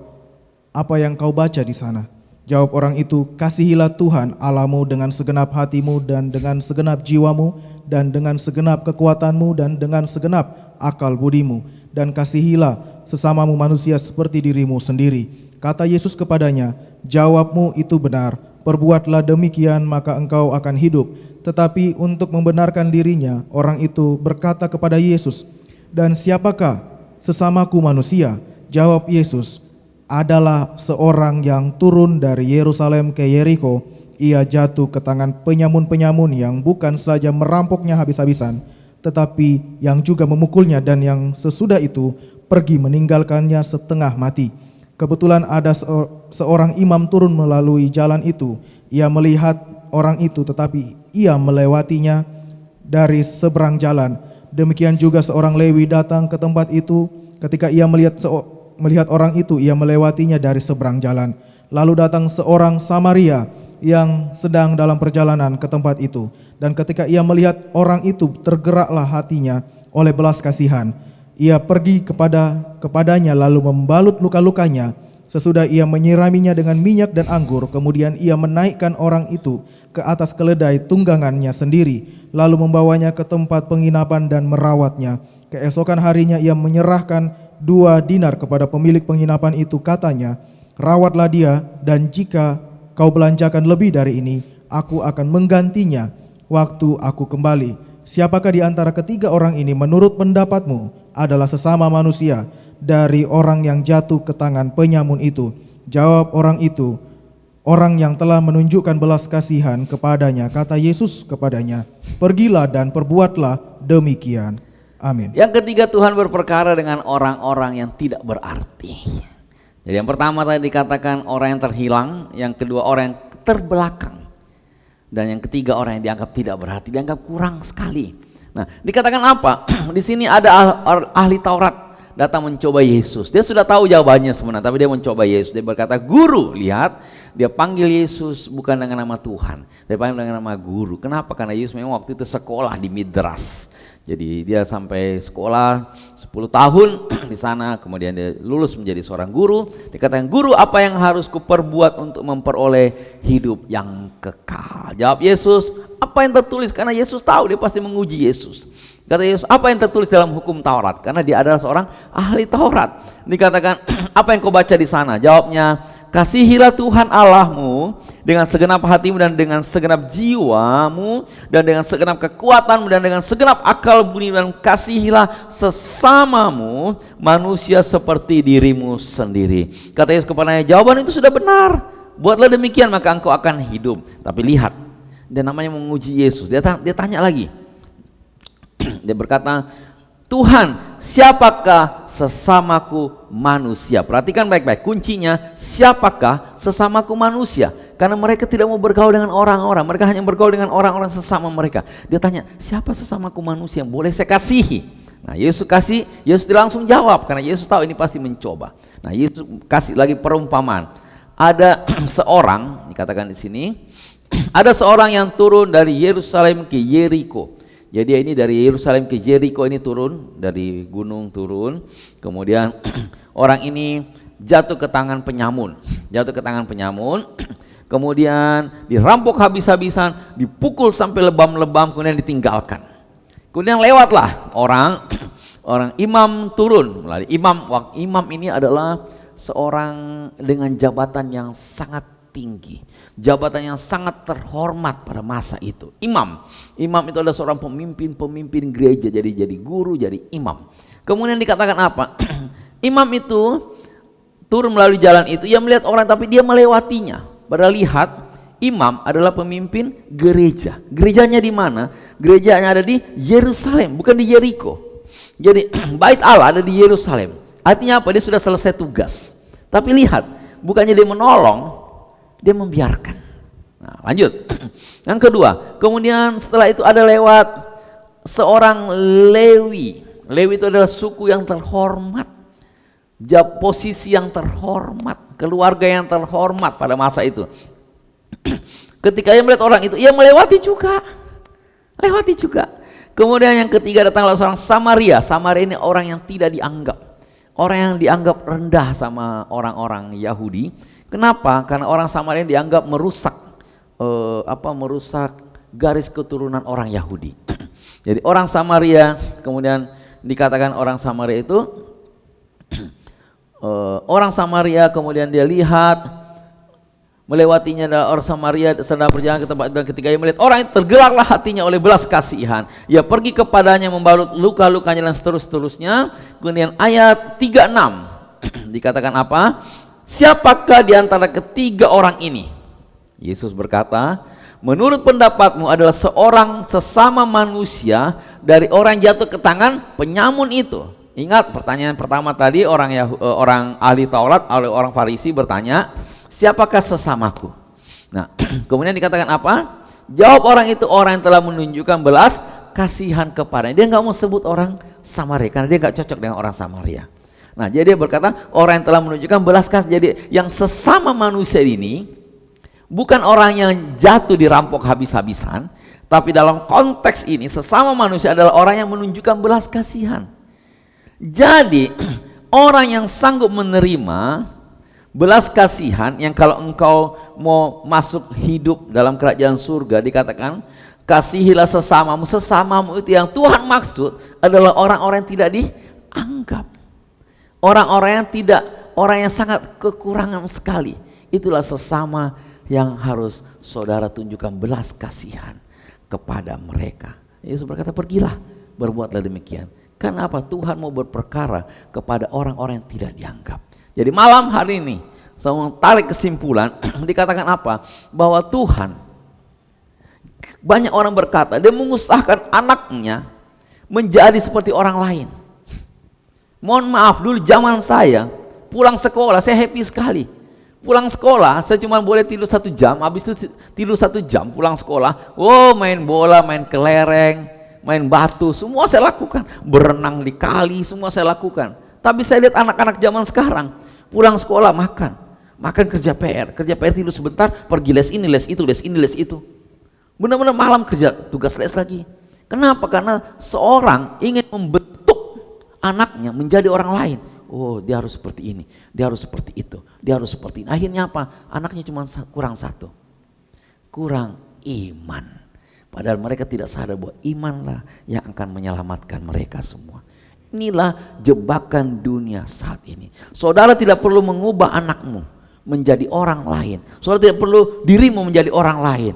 Apa yang kau baca di sana?" Jawab orang itu, "Kasihilah Tuhan Allahmu dengan segenap hatimu dan dengan segenap jiwamu dan dengan segenap kekuatanmu dan dengan segenap akal budimu, dan kasihilah sesamamu manusia seperti dirimu sendiri." Kata Yesus kepadanya, "Jawabmu itu benar, perbuatlah demikian maka engkau akan hidup." Tetapi untuk membenarkan dirinya, orang itu berkata kepada Yesus, "Dan siapakah sesamaku manusia?" Jawab Yesus, "Adalah seorang yang turun dari Yerusalem ke Yeriko. Ia jatuh ke tangan penyamun-penyamun yang bukan saja merampoknya habis-habisan, tetapi yang juga memukulnya, dan yang sesudah itu pergi meninggalkannya setengah mati. Kebetulan ada seorang imam turun melalui jalan itu. Ia melihat orang itu, tetapi ia melewatinya dari seberang jalan. Demikian juga seorang Lewi datang ke tempat itu. Ketika ia melihat orang itu, ia melewatinya dari seberang jalan. Lalu datang seorang Samaria yang sedang dalam perjalanan ke tempat itu. Dan ketika ia melihat orang itu, tergeraklah hatinya oleh belas kasihan. Ia pergi kepadanya lalu membalut luka-lukanya. Sesudah ia menyiraminya dengan minyak dan anggur, kemudian ia menaikkan orang itu ke atas keledai tunggangannya sendiri, lalu membawanya ke tempat penginapan dan merawatnya. Keesokan harinya ia menyerahkan 2 dinar kepada pemilik penginapan itu. Katanya, "Rawatlah dia, dan jika kau belanjakan lebih dari ini, aku akan menggantinya waktu aku kembali." Siapakah di antara ketiga orang ini menurut pendapatmu adalah sesama manusia dari orang yang jatuh ke tangan penyamun itu? Jawab orang itu, orang yang telah menunjukkan belas kasihan kepadanya, kata Yesus kepadanya, pergilah dan perbuatlah demikian. Amin. Yang ketiga, Tuhan berperkara dengan orang-orang yang tidak berarti. Jadi yang pertama tadi dikatakan orang yang terhilang, yang kedua orang yang terbelakang, dan yang ketiga orang yang dianggap tidak berarti, dianggap kurang sekali. Nah, dikatakan apa? Di sini ada ahli Taurat datang mencoba Yesus. Dia sudah tahu jawabannya sebenarnya, tapi dia mencoba Yesus. Dia berkata, "Guru." Lihat, dia panggil Yesus bukan dengan nama Tuhan, dia panggil dengan nama Guru. Kenapa? Karena Yesus memang waktu itu sekolah di Midras. Jadi dia sampai sekolah 10 tahun di sana, kemudian dia lulus menjadi seorang guru. Dikatakan, "Guru, apa yang harus kuperbuat untuk memperoleh hidup yang kekal?" Jawab Yesus, "Apa yang tertulis?" Karena Yesus tahu, dia pasti menguji Yesus. Kata Yesus, "Apa yang tertulis dalam hukum Taurat?" Karena dia adalah seorang ahli Taurat. Dikatakan, "Apa yang kau baca di sana?" Jawabnya, "Kasihilah Tuhan Allahmu dengan segenap hatimu dan dengan segenap jiwamu dan dengan segenap kekuatanmu dan dengan segenap akal budi, dan kasihilah sesamamu manusia seperti dirimu sendiri." Kata Yesus kepadanya, "Jawaban itu sudah benar. Buatlah demikian maka engkau akan hidup." Tapi lihat, dia namanya menguji Yesus. Dia tanya lagi. Dia berkata, "Tuhan, siapakah sesamaku manusia?" Perhatikan baik-baik, kuncinya siapakah sesamaku manusia. Karena mereka tidak mau bergaul dengan orang-orang, mereka hanya bergaul dengan orang-orang sesama mereka. Dia tanya, siapa sesamaku manusia yang boleh saya kasihi? Nah, Yesus kasih, Yesus langsung jawab karena Yesus tahu ini pasti mencoba. Nah, Yesus kasih lagi perumpamaan. Ada seorang, dikatakan di sini, ada seorang yang turun dari Yerusalem ke Yeriko. Jadi ini dari Yerusalem ke Yeriko ini turun, dari gunung turun. Kemudian orang ini jatuh ke tangan penyamun. Kemudian dirampok habis-habisan, dipukul sampai lebam-lebam, kemudian ditinggalkan. Kemudian lewatlah orang imam turun. Imam ini adalah seorang dengan jabatan yang sangat tinggi, jabatan yang sangat terhormat pada masa itu. Imam itu adalah seorang pemimpin gereja, jadi guru, jadi imam. Kemudian dikatakan apa? Imam itu turun melalui jalan itu, ia melihat orang tapi dia melewatinya. Padahal lihat, imam adalah pemimpin gereja. Gerejanya di mana? Gerejanya ada di Yerusalem, bukan di Yeriko. Jadi bait Allah ada di Yerusalem. Artinya apa? Dia sudah selesai tugas. Tapi lihat, bukannya dia menolong, dia membiarkan. Nah, lanjut. Yang kedua, kemudian setelah itu ada lewat seorang Lewi. Lewi itu adalah suku yang terhormat, posisi yang terhormat, keluarga yang terhormat pada masa itu. Ketika ia melihat orang itu, ia melewati juga. Kemudian yang ketiga datanglah seorang Samaria. Samaria ini orang yang tidak dianggap, orang yang dianggap rendah sama orang-orang Yahudi. Kenapa? Karena orang Samaria dianggap merusak garis keturunan orang Yahudi. Jadi orang Samaria, kemudian dikatakan orang Samaria itu orang Samaria, kemudian dia lihat melewatinya adalah orang Samaria sedang berjalan ke tempat, dan ketika ia melihat orang itu, tergeraklah hatinya oleh belas kasihan. Ia pergi kepadanya membalut luka-lukanya dan seterusnya. Kemudian ayat 36 dikatakan apa? Siapakah di antara ketiga orang ini? Yesus berkata, menurut pendapatmu adalah seorang sesama manusia dari orang jatuh ke tangan penyamun itu. Ingat pertanyaan pertama tadi, orang ahli Taurat, orang Farisi bertanya, siapakah sesamaku? Nah, kemudian dikatakan apa? Jawab orang itu, orang yang telah menunjukkan belas kasihan kepadanya. Dia nggak mau sebut orang Samaria karena dia nggak cocok dengan orang Samaria. Nah, jadi dia berkata orang yang telah menunjukkan belas kasihan. Jadi yang sesama manusia ini bukan orang yang jatuh dirampok habis-habisan, tapi dalam konteks ini sesama manusia adalah orang yang menunjukkan belas kasihan. Jadi orang yang sanggup menerima belas kasihan, yang kalau engkau mau masuk hidup dalam kerajaan surga, dikatakan kasihilah sesamamu. Sesamamu itu yang Tuhan maksud adalah orang-orang yang tidak dianggap, orang-orang yang sangat kekurangan sekali. Itulah sesama yang harus saudara tunjukkan belas kasihan kepada mereka. Yesus berkata, pergilah, berbuatlah demikian. Karena apa? Tuhan mau berperkara kepada orang-orang yang tidak dianggap. Jadi malam hari ini saya mau tarik kesimpulan, dikatakan apa? Bahwa Tuhan, banyak orang berkata, dia mengusahakan anaknya menjadi seperti orang lain. Mohon maaf, dulu zaman saya, pulang sekolah, saya happy sekali. Pulang sekolah, saya cuma boleh tidur 1 jam, habis itu tidur 1 jam, pulang sekolah, main bola, main kelereng, main batu, semua saya lakukan. Berenang di kali, semua saya lakukan. Tapi saya lihat anak-anak zaman sekarang, pulang sekolah makan kerja PR tidur sebentar, pergi les ini, les itu, les ini, les itu. Benar-benar malam kerja, tugas les lagi. Kenapa? Karena seorang ingin membentuk anaknya menjadi orang lain. Oh, dia harus seperti ini, dia harus seperti itu, dia harus seperti ini. Akhirnya apa? Anaknya cuma kurang satu, kurang iman. Padahal mereka tidak sadar bahwa imanlah yang akan menyelamatkan mereka semua. Inilah jebakan dunia saat ini. Saudara tidak perlu mengubah anakmu menjadi orang lain. Saudara tidak perlu dirimu menjadi orang lain.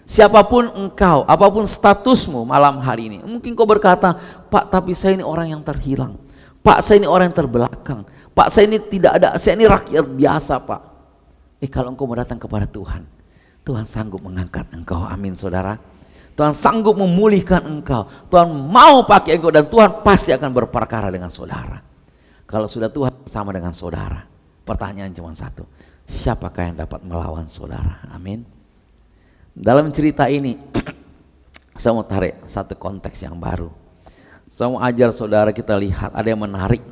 Siapapun engkau, apapun statusmu malam hari ini. Mungkin kau berkata, Pak, tapi saya ini orang yang terhilang. Pak, saya ini orang yang terbelakang. Pak, saya ini tidak ada, saya ini rakyat biasa, Pak. Kalau engkau mau datang kepada Tuhan, Tuhan sanggup mengangkat engkau. Amin, saudara. Tuhan sanggup memulihkan engkau. Tuhan mau pakai engkau dan Tuhan pasti akan berperkara dengan saudara. Kalau sudah Tuhan bersama dengan saudara, pertanyaan cuma satu, siapakah yang dapat melawan saudara? Amin. Dalam cerita ini, saya mau tarik satu konteks yang baru. Saya mau ajar saudara, kita lihat ada yang menarik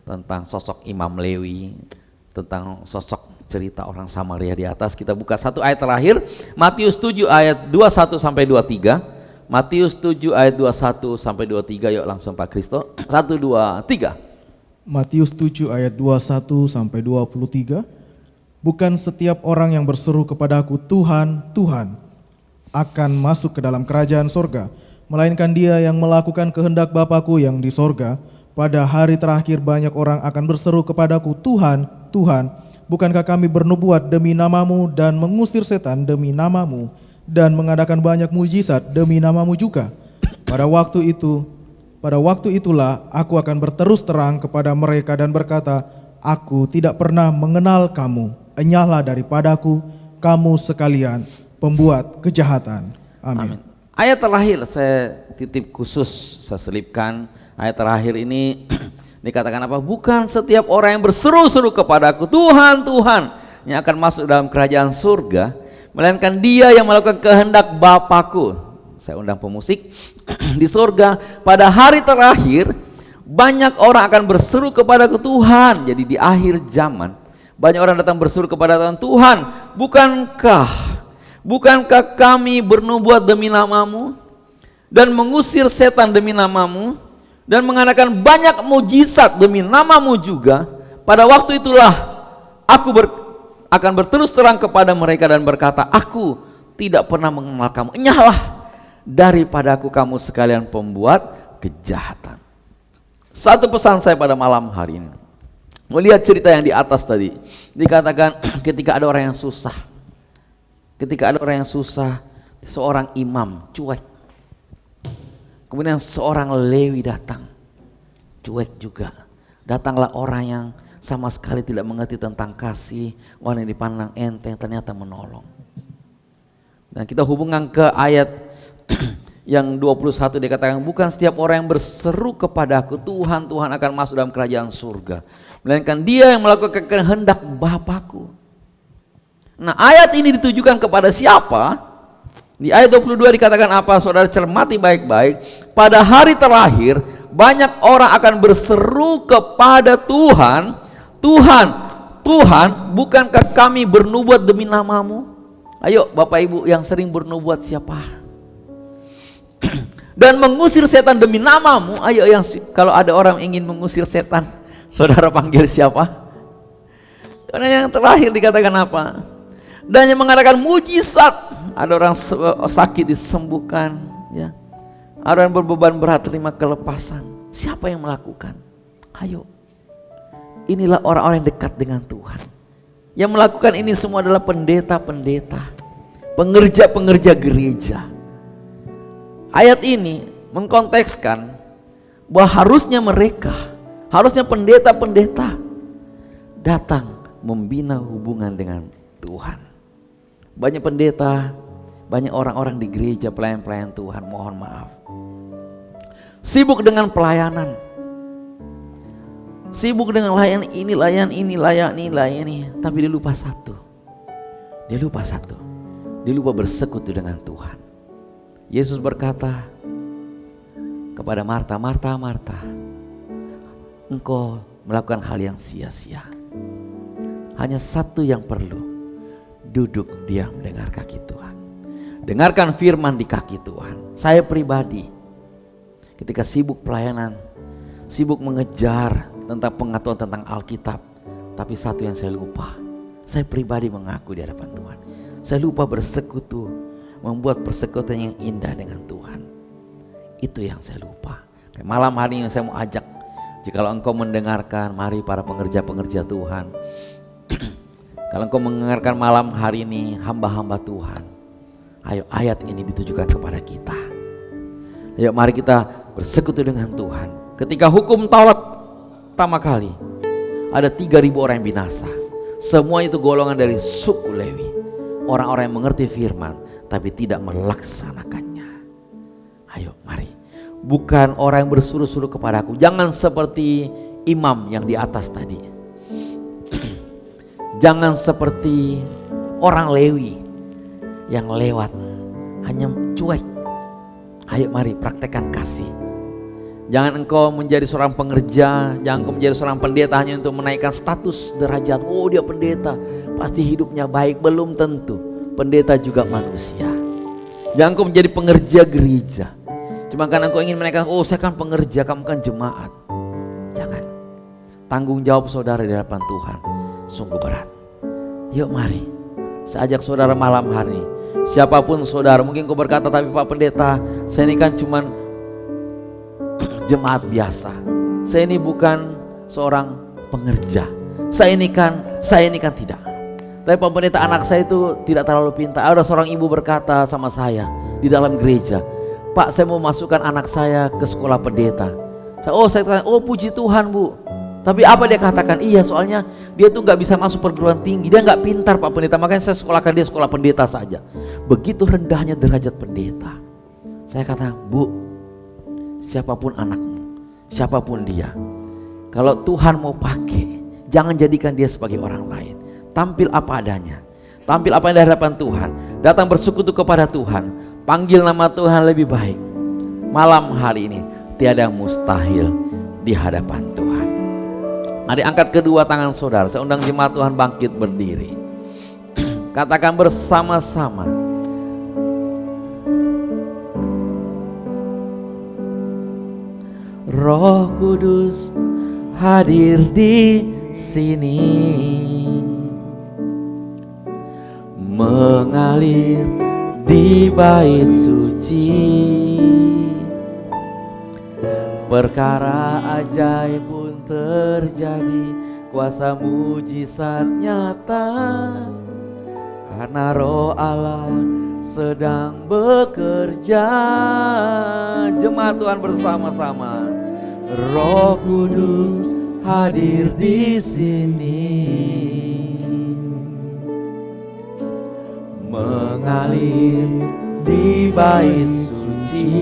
tentang sosok Imam Lewi, tentang sosok cerita orang Samaria di atas. Kita buka satu ayat terakhir, Matius 7 ayat 21 sampai 23. Matius 7 ayat 21 sampai 23. Yuk langsung Pak Kristo. 1 2 3. Matius 7 ayat 21 sampai 23. Bukan setiap orang yang berseru kepadaku Tuhan, Tuhan akan masuk ke dalam kerajaan sorga, melainkan dia yang melakukan kehendak Bapa-Ku yang di sorga. Pada hari terakhir banyak orang akan berseru kepadaku Tuhan, Tuhan, bukankah kami bernubuat demi namamu dan mengusir setan demi namamu dan mengadakan banyak mujizat demi namamu juga? Pada waktu itulah aku akan berterus terang kepada mereka dan berkata, aku tidak pernah mengenal kamu, enyahlah daripadaku, kamu sekalian pembuat kejahatan. Amin. Ayat terakhir saya titip khusus, saya selipkan. Ayat terakhir ini dikatakan apa? Bukan setiap orang yang berseru-seru kepadaku Tuhan, Tuhan yang akan masuk dalam kerajaan surga, melainkan dia yang melakukan kehendak Bapa-Ku. Saya undang pemusik. Di surga pada hari terakhir banyak orang akan berseru kepadaku Tuhan. Jadi di akhir zaman banyak orang datang berseru kepada Tuhan, Tuhan, bukankah kami bernubuat demi namamu dan mengusir setan demi namamu dan mengadakan banyak mujizat demi namamu juga? Pada waktu itulah aku akan berterus terang kepada mereka dan berkata, aku tidak pernah mengenal kamu, enyahlah daripadaku kamu sekalian pembuat kejahatan. Satu pesan saya pada malam hari ini, melihat cerita yang di atas tadi, dikatakan ketika ada orang yang susah, seorang imam cuek, kemudian seorang Lewi datang, cuek juga. Datanglah orang yang sama sekali tidak mengerti tentang kasih, orang yang dipandang enteng ternyata menolong. Dan kita hubungkan ke ayat yang 21, dikatakan bukan setiap orang yang berseru kepadaku Tuhan, Tuhan akan masuk dalam kerajaan surga, melainkan dia yang melakukan kehendak Bapa-Ku. Nah, ayat ini ditujukan kepada siapa? Di ayat 22 dikatakan apa? Saudara cermati baik-baik. Pada hari terakhir banyak orang akan berseru kepada Tuhan, Tuhan, Tuhan, bukankah kami bernubuat demi namamu? Ayo Bapak Ibu yang sering bernubuat siapa? Dan mengusir setan demi namamu. Ayo yang kalau ada orang ingin mengusir setan, saudara panggil siapa? Karena yang terakhir dikatakan apa? Dan yang mengadakan mujizat, ada orang sakit disembuhkan, ya. Ada yang berbeban berat terima kelepasan. Siapa yang melakukan? Ayo, inilah orang-orang yang dekat dengan Tuhan. Yang melakukan ini semua adalah pendeta-pendeta, pengerja-pengerja gereja. Ayat ini mengkontekskan bahwa harusnya mereka, harusnya pendeta-pendeta datang membina hubungan dengan Tuhan. Banyak pendeta, banyak orang-orang di gereja, pelayan-pelayan Tuhan, mohon maaf, sibuk dengan pelayanan, sibuk dengan layan ini, layan ini, layan ini, tapi dia lupa satu. Dia lupa bersekutu dengan Tuhan. Yesus berkata kepada Marta, Marta, Marta, engkau melakukan hal yang sia-sia. Hanya satu yang perlu, duduk diam mendengar kaki Tuhan. Dengarkan firman di kaki Tuhan. Saya pribadi ketika sibuk pelayanan, sibuk mengejar tentang pengetahuan tentang Alkitab, tapi satu yang saya lupa, saya pribadi mengaku di hadapan Tuhan, saya lupa bersekutu, membuat persekutuan yang indah dengan Tuhan. Itu yang saya lupa. Malam hari ini saya mau ajak, jikalau engkau mendengarkan, mari para pengerja-pengerja Tuhan, kalau engkau mendengarkan malam hari ini hamba-hamba Tuhan, ayo ayat ini ditujukan kepada kita. Ayo mari kita bersekutu dengan Tuhan. Ketika hukum Taurat pertama kali, ada 3.000 orang yang binasa. Semua itu golongan dari suku Lewi, orang-orang yang mengerti firman tapi tidak melaksanakannya. Ayo mari, bukan orang yang bersuruh-suruh kepadaku. Jangan seperti imam yang di atas tadi. Jangan seperti orang Lewi yang lewat hanya cuek. Ayo mari praktekkan kasih. Jangan engkau menjadi seorang pengerja, jangan engkau menjadi seorang pendeta hanya untuk menaikkan status derajat. Oh dia pendeta, pasti hidupnya baik. Belum tentu, pendeta juga manusia. Jangan engkau menjadi pengerja gereja cuma karena engkau ingin menaikkan, oh saya kan pengerja, kamu kan jemaat. Jangan. Tanggung jawab saudara di hadapan Tuhan sungguh berat. Yuk mari, saya ajak saudara malam hari ini, siapapun saudara, mungkin kau berkata, tapi Pak Pendeta, saya ini kan cuman jemaat biasa, saya ini bukan seorang pengerja, saya ini kan tidak. Tapi Pak Pendeta, anak saya itu tidak terlalu pintar. Ada seorang ibu berkata sama saya di dalam gereja, Pak saya mau masukkan anak saya ke sekolah pendeta. Saya katakan, oh puji Tuhan Bu. Tapi apa dia katakan? Iya, soalnya dia tuh gak bisa masuk perguruan tinggi, dia gak pintar Pak Pendeta, makanya saya sekolahkan dia sekolah pendeta saja. Begitu rendahnya derajat pendeta. Saya kata, Bu, siapapun anakmu, siapapun dia, kalau Tuhan mau pakai, jangan jadikan dia sebagai orang lain. Tampil apa adanya, tampil apa yang di hadapan Tuhan, datang bersekutu kepada Tuhan, panggil nama Tuhan lebih baik. Malam hari ini tiada mustahil di hadapan Tuhan. Mari angkat kedua tangan saudara, saya undang jemaat Tuhan bangkit berdiri. Katakan bersama-sama, Roh Kudus hadir di sini, mengalir di bait suci, perkara ajaib pun terjadi, kuasa mujizat nyata, karena Roh Allah sedang bekerja. Jemaat Tuhan bersama-sama, Roh Kudus hadir di sini, mengalir di bait suci,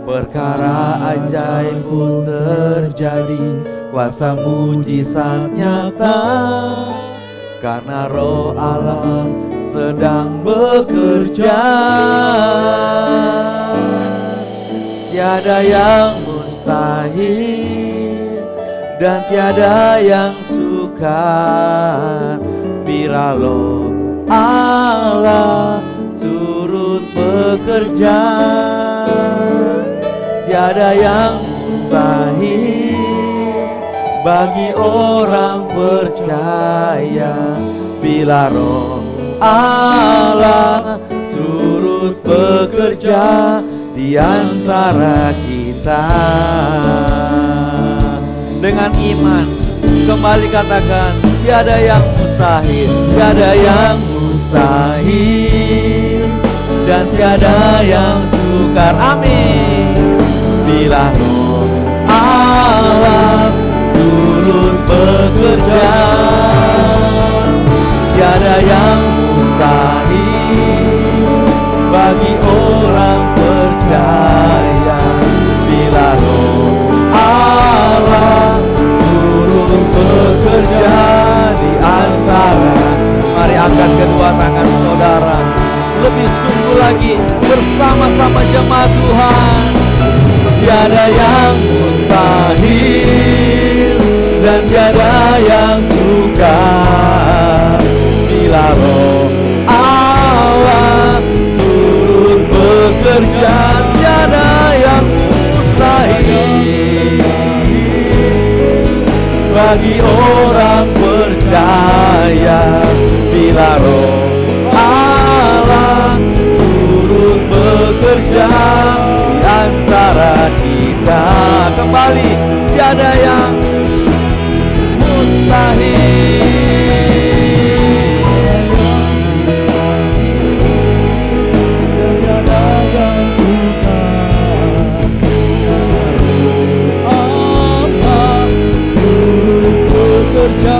perkara ajaib pun terjadi, kuasa mujizat nyata, karena Roh Allah sedang bekerja. Tiada yang mustahil dan tiada yang sukar, bila Roh Allah turut bekerja. Tiada yang mustahil bagi orang percaya, bila Roh Allah turut bekerja di antara kita. Dengan iman kembali katakan, tiada yang mustahil, tiada yang mustahil dan tiada yang sukar. Amin. Bila Roh Allah turut bekerja. Tiada yang mustahil bagi orang percaya. Bila Roh Allah turun bekerja di antara. Mari angkat kedua tangan saudara, lebih sungguh lagi bersama-sama jemaat Tuhan. Tiada yang mustahil dan tiada yang sukar bila Roh Allah turun bekerja. Tiada yang mustahil bagi orang percaya. Bila Roh Allah turun bekerja di antara kita. Kembali, tiada yang mustahil. Tiada yang sukar. Allah turun bekerja.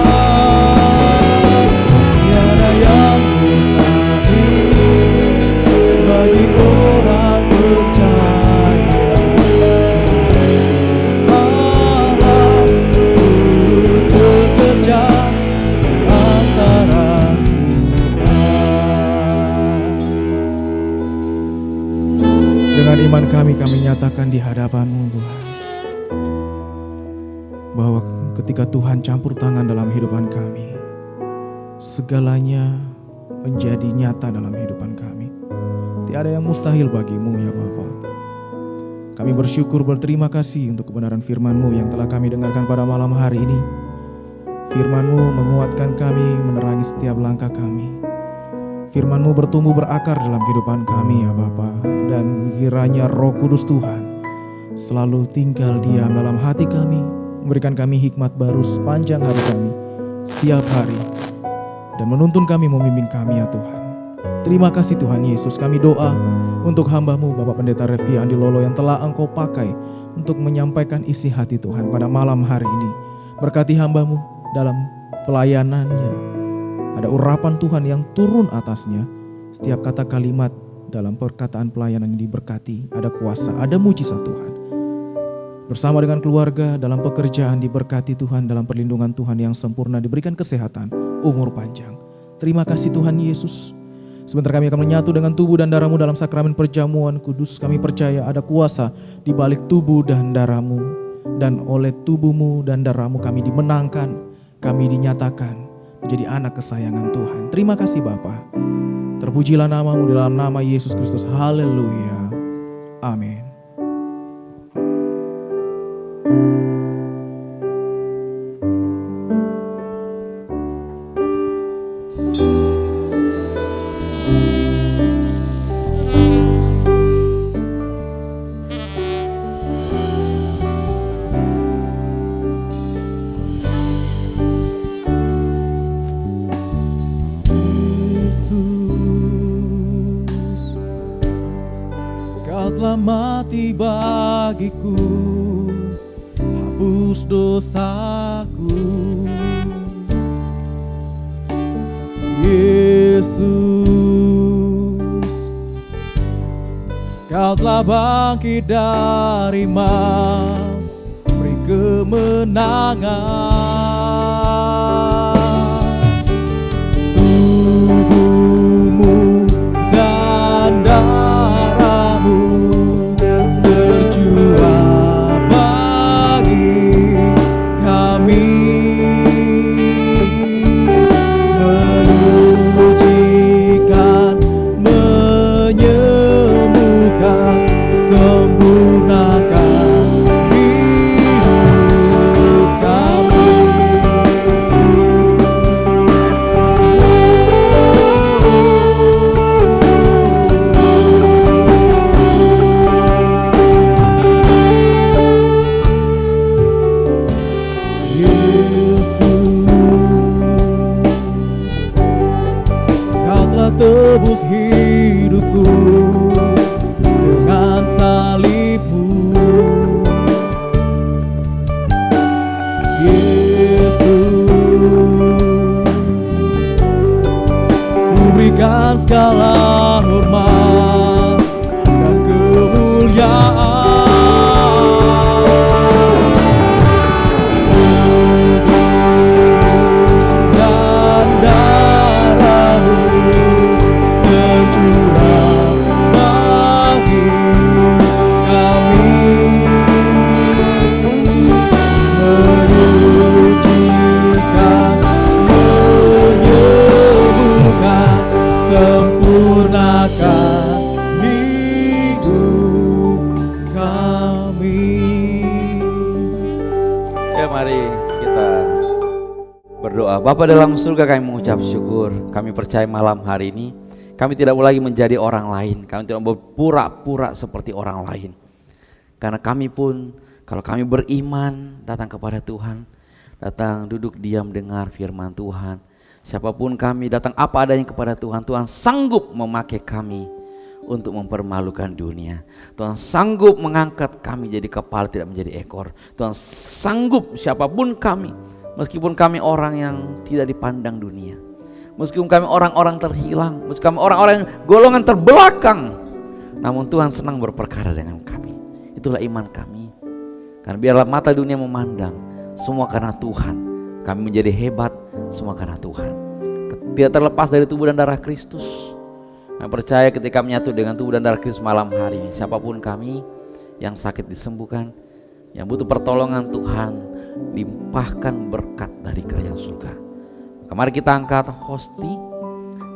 Tiada yang mustahil bagi orang percaya. Allah turun bekerja antara kita. Dengan iman kami nyatakan di hadapan-Mu Tuhan, bahwa ketika Tuhan campur tangan dalam kehidupan kami, segalanya menjadi nyata dalam kehidupan kami. Tiada yang mustahil bagi-Mu ya Bapa. Kami bersyukur, berterima kasih untuk kebenaran firman-Mu yang telah kami dengarkan pada malam hari ini. Firman-Mu menguatkan kami, menerangi setiap langkah kami. Firman-Mu bertumbuh berakar dalam kehidupan kami ya Bapa. Dan kiranya Roh Kudus Tuhan selalu tinggal diam dalam hati kami, memberikan kami hikmat baru sepanjang hari kami, setiap hari, dan menuntun kami, membimbing kami ya Tuhan. Terima kasih Tuhan Yesus. Kami doa untuk hamba-Mu Bapak Pendeta Refki Andi Lolo yang telah Engkau pakai untuk menyampaikan isi hati Tuhan pada malam hari ini. Berkati hamba-Mu dalam pelayanannya. Ada urapan Tuhan yang turun atasnya. Setiap kata kalimat dalam perkataan pelayanan yang diberkati, ada kuasa, ada mujizat Tuhan. Bersama dengan keluarga dalam pekerjaan diberkati Tuhan, dalam perlindungan Tuhan yang sempurna, diberikan kesehatan, umur panjang. Terima kasih Tuhan Yesus. Sebentar kami akan menyatu dengan tubuh dan darah-Mu dalam sakramen perjamuan kudus. Kami percaya ada kuasa di balik tubuh dan darah-Mu, dan oleh tubuh-Mu dan darah-Mu kami dimenangkan, kami dinyatakan menjadi anak kesayangan Tuhan. Terima kasih Bapa. Terpujilah nama-Mu dalam nama Yesus Kristus. Haleluya. Amin. Mati bagiku, hapus dosaku. Yesus, Kau telah bangkit dari maut, beri kemenangan. Tubuh-Mu dan darah-Mu tercurah bagi kami, menyucikan, menyembuhkan, sempurnakan hidup kami. berdoa. Bapa dalam surga, kami mengucap syukur. Kami percaya malam hari ini kami tidak mau lagi menjadi orang lain. Kami tidak mau berpura-pura seperti orang lain. Karena kami pun, kalau kami beriman datang kepada Tuhan, datang duduk diam dengar firman Tuhan. Siapapun kami datang apa adanya kepada Tuhan, Tuhan sanggup memakai kami untuk mempermalukan dunia. Tuhan sanggup mengangkat kami jadi kepala, tidak menjadi ekor. Tuhan sanggup siapapun kami, meskipun kami orang yang tidak dipandang dunia, meskipun kami orang-orang terhilang, meskipun kami orang-orang golongan terbelakang, namun Tuhan senang berperkara dengan kami. Itulah iman kami. Karena biarlah mata dunia memandang, semua karena Tuhan. Kami menjadi hebat, semua karena Tuhan. Tidak terlepas dari tubuh dan darah Kristus. Kami percaya ketika menyatu dengan tubuh dan darah Kristus malam hari ini, siapapun kami yang sakit disembuhkan, yang butuh pertolongan Tuhan, limpahkan berkat dari kerajaan surga. Mari kita angkat hosti,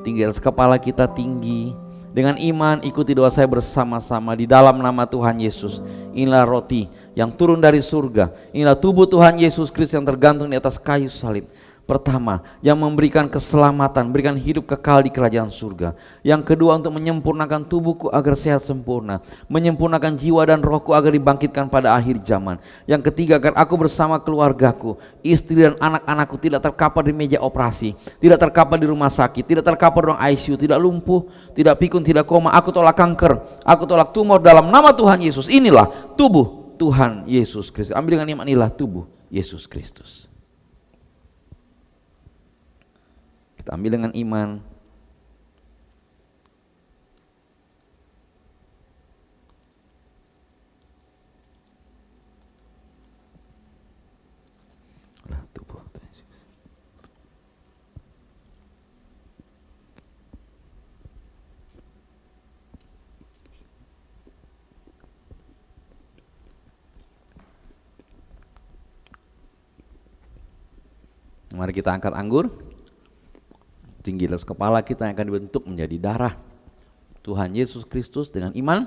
tinggi atas kepala kita tinggi. Dengan iman ikuti doa saya bersama-sama di dalam nama Tuhan Yesus. Inilah roti yang turun dari surga. Inilah tubuh Tuhan Yesus Kristus yang tergantung di atas kayu salib. Pertama, yang memberikan keselamatan, berikan hidup kekal di kerajaan surga. Yang kedua, untuk menyempurnakan tubuhku agar sehat sempurna, menyempurnakan jiwa dan rohku agar dibangkitkan pada akhir zaman. Yang ketiga, agar aku bersama keluargaku, istri dan anak-anakku tidak terkapar di meja operasi, tidak terkapar di rumah sakit, tidak terkapar di ruang ICU, tidak lumpuh, tidak pikun, tidak koma. Aku tolak kanker, aku tolak tumor dalam nama Tuhan Yesus. Inilah tubuh Tuhan Yesus Kristus. Ambil dengan iman, inilah tubuh Yesus Kristus. Kita ambil dengan iman. Tubuh Yesus. Mari kita angkat anggur. Tinggi atas kepala kita yang akan dibentuk menjadi darah Tuhan Yesus Kristus. Dengan iman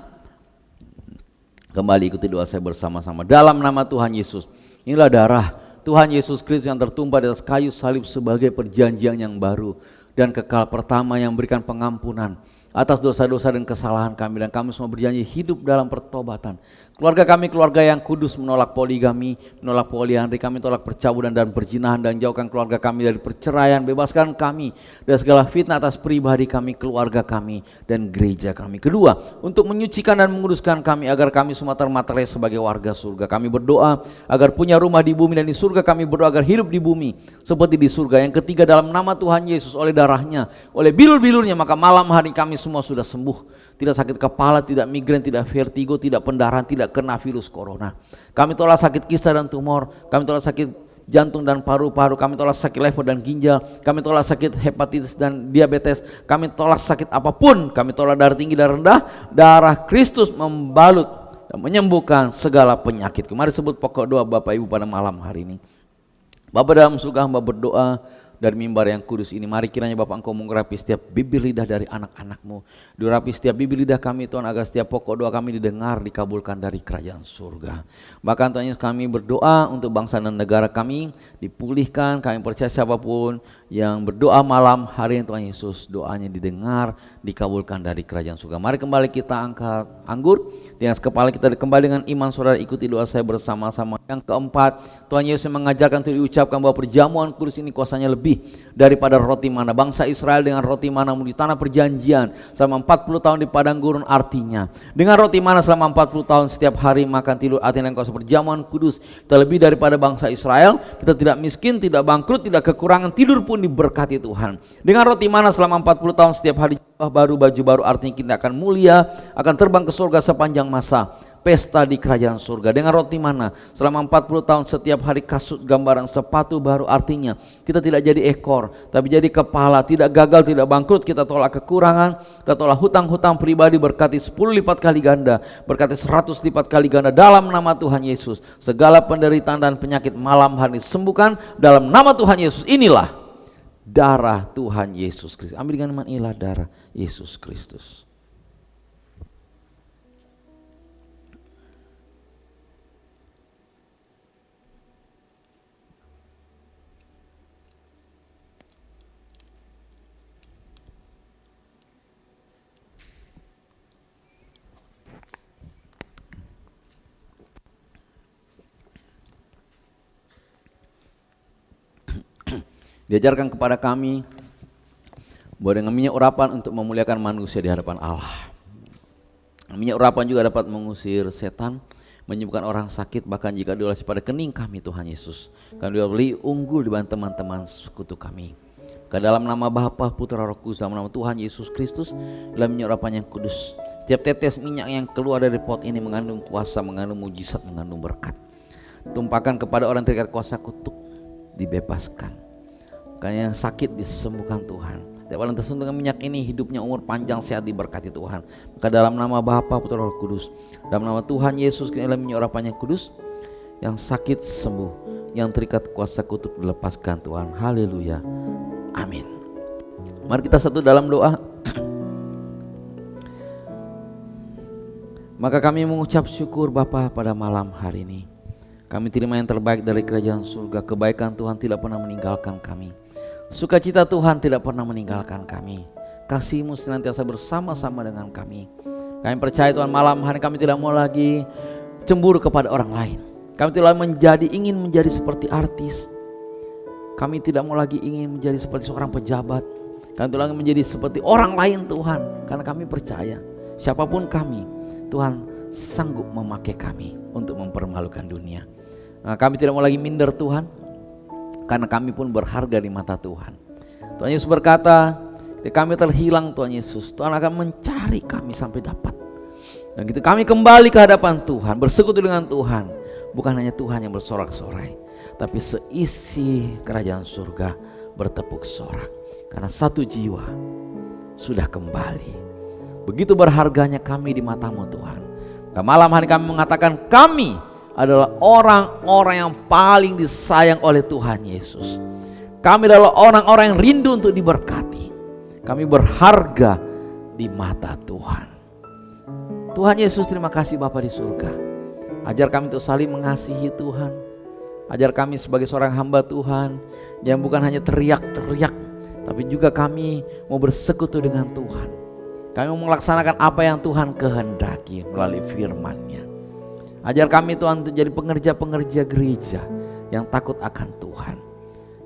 kembali ikuti doa saya bersama-sama dalam nama Tuhan Yesus. Inilah darah Tuhan Yesus Kristus yang tertumpah di atas kayu salib sebagai perjanjian yang baru dan kekal, pertama yang memberikan pengampunan atas dosa-dosa dan kesalahan kami, dan kami semua berjanji hidup dalam pertobatan. Keluarga kami keluarga yang kudus, menolak poligami, menolak poliandri, kami tolak percabulan dan perzinahan, dan jauhkan keluarga kami dari perceraian. Bebaskan kami dari segala fitnah atas pribadi kami, keluarga kami, dan gereja kami. Kedua, untuk menyucikan dan menguduskan kami agar kami semua termaterai sebagai warga surga. Kami berdoa agar punya rumah di bumi dan di surga. Kami berdoa agar hidup di bumi seperti di surga. Yang ketiga, dalam nama Tuhan Yesus, oleh darahnya, oleh bilur-bilurnya, maka malam hari kami semua sudah sembuh. Tidak sakit kepala, tidak migrain, tidak vertigo, tidak pendarahan, tidak kena virus corona. Kami tolak sakit kista dan tumor, kami tolak sakit jantung dan paru-paru, kami tolak sakit lever dan ginjal, kami tolak sakit hepatitis dan diabetes, kami tolak sakit apapun, kami tolak darah tinggi dan rendah. Darah Kristus membalut dan menyembuhkan segala penyakit. Mari sebut pokok doa Bapak Ibu pada malam hari ini. Bapa dalam surga, hamba berdoa dari mimbar yang kudus ini, mari kiranya Bapak Engkau mengurapi setiap bibir lidah dari anak-anak-Mu, diurapi setiap bibir lidah kami Tuhan, agar setiap pokok doa kami didengar, dikabulkan dari kerajaan surga. Bahkan Tuhan Yesus, kami berdoa untuk bangsa dan negara kami dipulihkan. Kami percaya siapapun yang berdoa malam hari ini Tuhan Yesus, doanya didengar, dikabulkan dari kerajaan surga. Mari kembali kita angkat anggur di atas kepala kita, kembali dengan iman saudara ikuti doa saya bersama-sama. Yang keempat, Tuhan Yesus mengajarkan untuk diucapkan bahwa perjamuan kudus ini kuasanya lebih daripada roti mana. Bangsa Israel dengan roti mana di tanah perjanjian selama 40 tahun di padang gurun, artinya dengan roti mana selama 40 tahun setiap hari makan tidur, artinya engkau perjamuan kudus. Kita lebih daripada bangsa Israel, kita tidak miskin, tidak bangkrut, tidak kekurangan, tidur pun diberkati Tuhan. Dengan roti mana selama 40 tahun setiap hari baru, baju baru, artinya kita akan mulia, akan terbang ke surga sepanjang masa. Pesta di kerajaan surga. Dengan roti mana selama 40 tahun setiap hari kasut gambaran sepatu baru, artinya kita tidak jadi ekor tapi jadi kepala, tidak gagal, tidak bangkrut. Kita tolak kekurangan, kita tolak hutang-hutang pribadi, berkati 10 lipat kali ganda, berkati 100 lipat kali ganda dalam nama Tuhan Yesus. Segala penderitaan dan penyakit malam hari sembuhkan dalam nama Tuhan Yesus. Inilah darah Tuhan Yesus Kristus. Ambil dengan iman, inilah darah Yesus Kristus. Diajarkan kepada kami bahwa dengan minyak urapan untuk memuliakan manusia di hadapan Allah. Minyak urapan juga dapat mengusir setan, menyembuhkan orang sakit, bahkan jika diolesi pada kening kami Tuhan Yesus. Kami lebih unggul dibanding teman-teman sekutu kami. Ke dalam nama Bapa, Putra, Roh Kudus, dalam nama Tuhan Yesus Kristus, dalam minyak urapan yang kudus. Setiap tetes minyak yang keluar dari pot ini mengandung kuasa, mengandung mujizat, mengandung berkat. Tumpahkan kepada orang yang terikat kuasa kutuk, dibebaskan. Karena yang sakit disembuhkan Tuhan. Tiap orang tersentuh dengan minyak ini hidupnya umur panjang sehat diberkati Tuhan. Maka dalam nama Bapa, Putra, Roh Kudus, dalam nama Tuhan Yesus, dalam minyak urapan yang kudus, yang sakit sembuh, yang terikat kuasa kutuk dilepaskan Tuhan. Haleluya. Amin. Mari kita satu dalam doa. Maka kami mengucap syukur Bapa pada malam hari ini. Kami terima yang terbaik dari kerajaan surga. Kebaikan Tuhan tidak pernah meninggalkan kami. Sukacita Tuhan tidak pernah meninggalkan kami. Kasih-Mu senantiasa bersama-sama dengan kami. Kami percaya Tuhan malam hari kami tidak mau lagi cemburu kepada orang lain. Kami tidak ingin menjadi seperti artis. Kami tidak mau lagi ingin menjadi seperti seorang pejabat. Kami tidak lagi menjadi seperti orang lain Tuhan. Karena kami percaya siapapun kami, Tuhan sanggup memakai kami untuk mempermalukan dunia. Nah, kami tidak mau lagi minder Tuhan. Karena kami pun berharga di mata Tuhan. Tuhan Yesus berkata, ketika kami terhilang Tuhan Yesus, Tuhan akan mencari kami sampai dapat. Dan gitu kami kembali ke hadapan Tuhan, bersekutu dengan Tuhan. Bukan hanya Tuhan yang bersorak-sorai, tapi seisi kerajaan surga bertepuk sorak. Karena satu jiwa sudah kembali. Begitu berharganya kami di mata-Mu Tuhan. Nah, malam hari kami mengatakan kami adalah orang-orang yang paling disayang oleh Tuhan Yesus. Kami adalah orang-orang yang rindu untuk diberkati. Kami berharga di mata Tuhan. Tuhan Yesus, terima kasih Bapa di surga. Ajar kami untuk saling mengasihi Tuhan. Ajar kami sebagai seorang hamba Tuhan yang bukan hanya teriak-teriak, tapi juga kami mau bersekutu dengan Tuhan. Kami mau melaksanakan apa yang Tuhan kehendaki melalui firman-Nya. Ajar kami Tuhan untuk jadi pengerja-pengerja gereja yang takut akan Tuhan.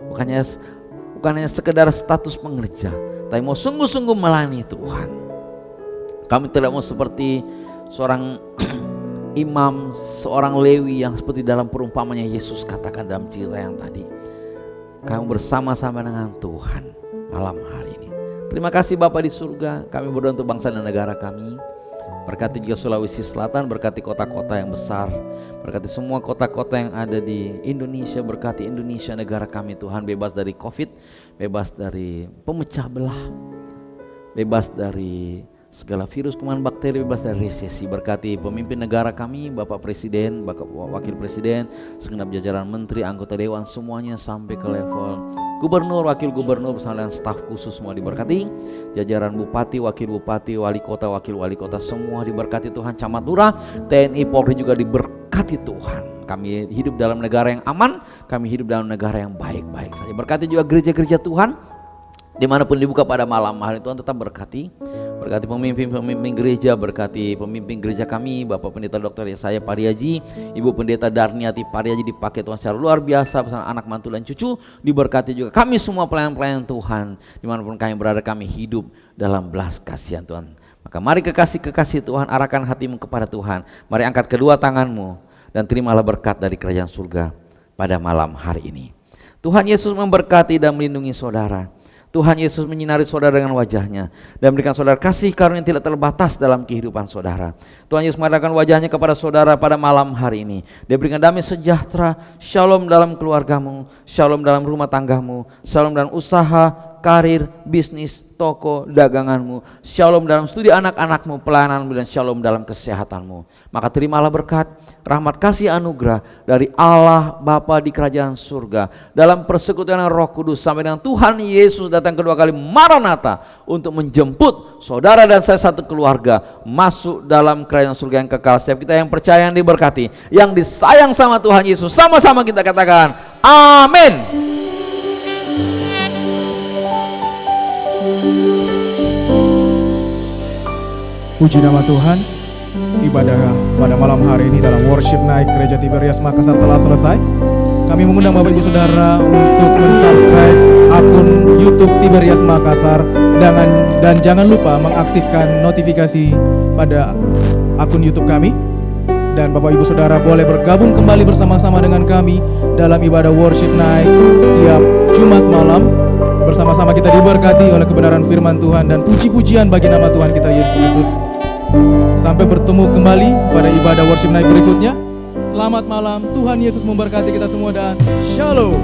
Bukan hanya sekedar status pengerja, tapi mau sungguh-sungguh melayani Tuhan. Kami tidak mau seperti seorang imam, seorang Lewi yang seperti dalam perumpamannya Yesus katakan dalam cerita yang tadi. Kami bersama-sama dengan Tuhan malam hari ini. Terima kasih Bapa di surga. Kami berdoa untuk bangsa dan negara kami. Berkati juga Sulawesi Selatan, berkati kota-kota yang besar, berkati semua kota-kota yang ada di Indonesia, berkati Indonesia negara kami Tuhan, bebas dari COVID, bebas dari pemecah belah, bebas dari segala virus, kuman, bakteri, bebas dari resesi. Berkati pemimpin negara kami, Bapak Presiden, Bapak Wakil Presiden, segenap jajaran menteri, anggota dewan, semuanya sampai ke level gubernur, wakil gubernur bersama dengan staf khusus semua diberkati. Jajaran bupati, wakil bupati, wali kota, wakil wali kota semua diberkati Tuhan. Camat lurah, TNI, Polri juga diberkati Tuhan. Kami hidup dalam negara yang aman, kami hidup dalam negara yang baik-baik saja. Berkati juga gereja-gereja Tuhan, dimanapun dibuka pada malam hari Tuhan tetap berkati. Berkati pemimpin-pemimpin gereja, berkati pemimpin gereja kami, Bapak Pendeta Dr. Yesaya Pariaji, Ibu Pendeta Darniati Pariaji, dipakai Tuhan secara luar biasa bersama anak mantu dan cucu. Diberkati juga kami semua pelayan-pelayan Tuhan, dimanapun kami berada, kami hidup dalam belas kasihan Tuhan. Maka mari kekasih-kekasih Tuhan, arahkan hatimu kepada Tuhan. Mari angkat kedua tanganmu dan terimalah berkat dari kerajaan surga pada malam hari ini. Tuhan Yesus memberkati dan melindungi saudara. Tuhan Yesus menyinari saudara dengan wajahnya dan memberikan saudara kasih karunia yang tidak terbatas dalam kehidupan saudara. Tuhan Yesus mengadakan wajahnya kepada saudara pada malam hari ini. Dia berikan damai sejahtera, shalom dalam keluargamu, shalom dalam rumah tanggamu, shalom dalam usaha, karir, bisnis, toko, daganganmu, shalom dalam studi anak-anakmu, pelayananmu, dan shalom dalam kesehatanmu. Maka terimalah berkat, rahmat, kasih, anugerah dari Allah Bapa di kerajaan surga dalam persekutuan Roh Kudus sampai dengan Tuhan Yesus datang kedua kali Maranatha untuk menjemput saudara dan saya satu keluarga masuk dalam kerajaan surga yang kekal. Setiap kita yang percaya, yang diberkati, yang disayang sama Tuhan Yesus, sama-sama kita katakan amin. Puji nama Tuhan. Ibadah pada malam hari ini dalam Worship Night Gereja Tiberias Makassar telah selesai. Kami mengundang Bapak Ibu Saudara untuk mensubscribe akun YouTube Tiberias Makassar, dan jangan lupa mengaktifkan notifikasi pada akun YouTube kami. Dan Bapak Ibu Saudara boleh bergabung kembali bersama-sama dengan kami dalam ibadah worship night tiap Jumat malam. Bersama-sama kita diberkati oleh kebenaran firman Tuhan dan puji-pujian bagi nama Tuhan kita Yesus Kristus. Sampai bertemu kembali pada ibadah worship night berikutnya. Selamat malam, Tuhan Yesus memberkati kita semua dan Shalom.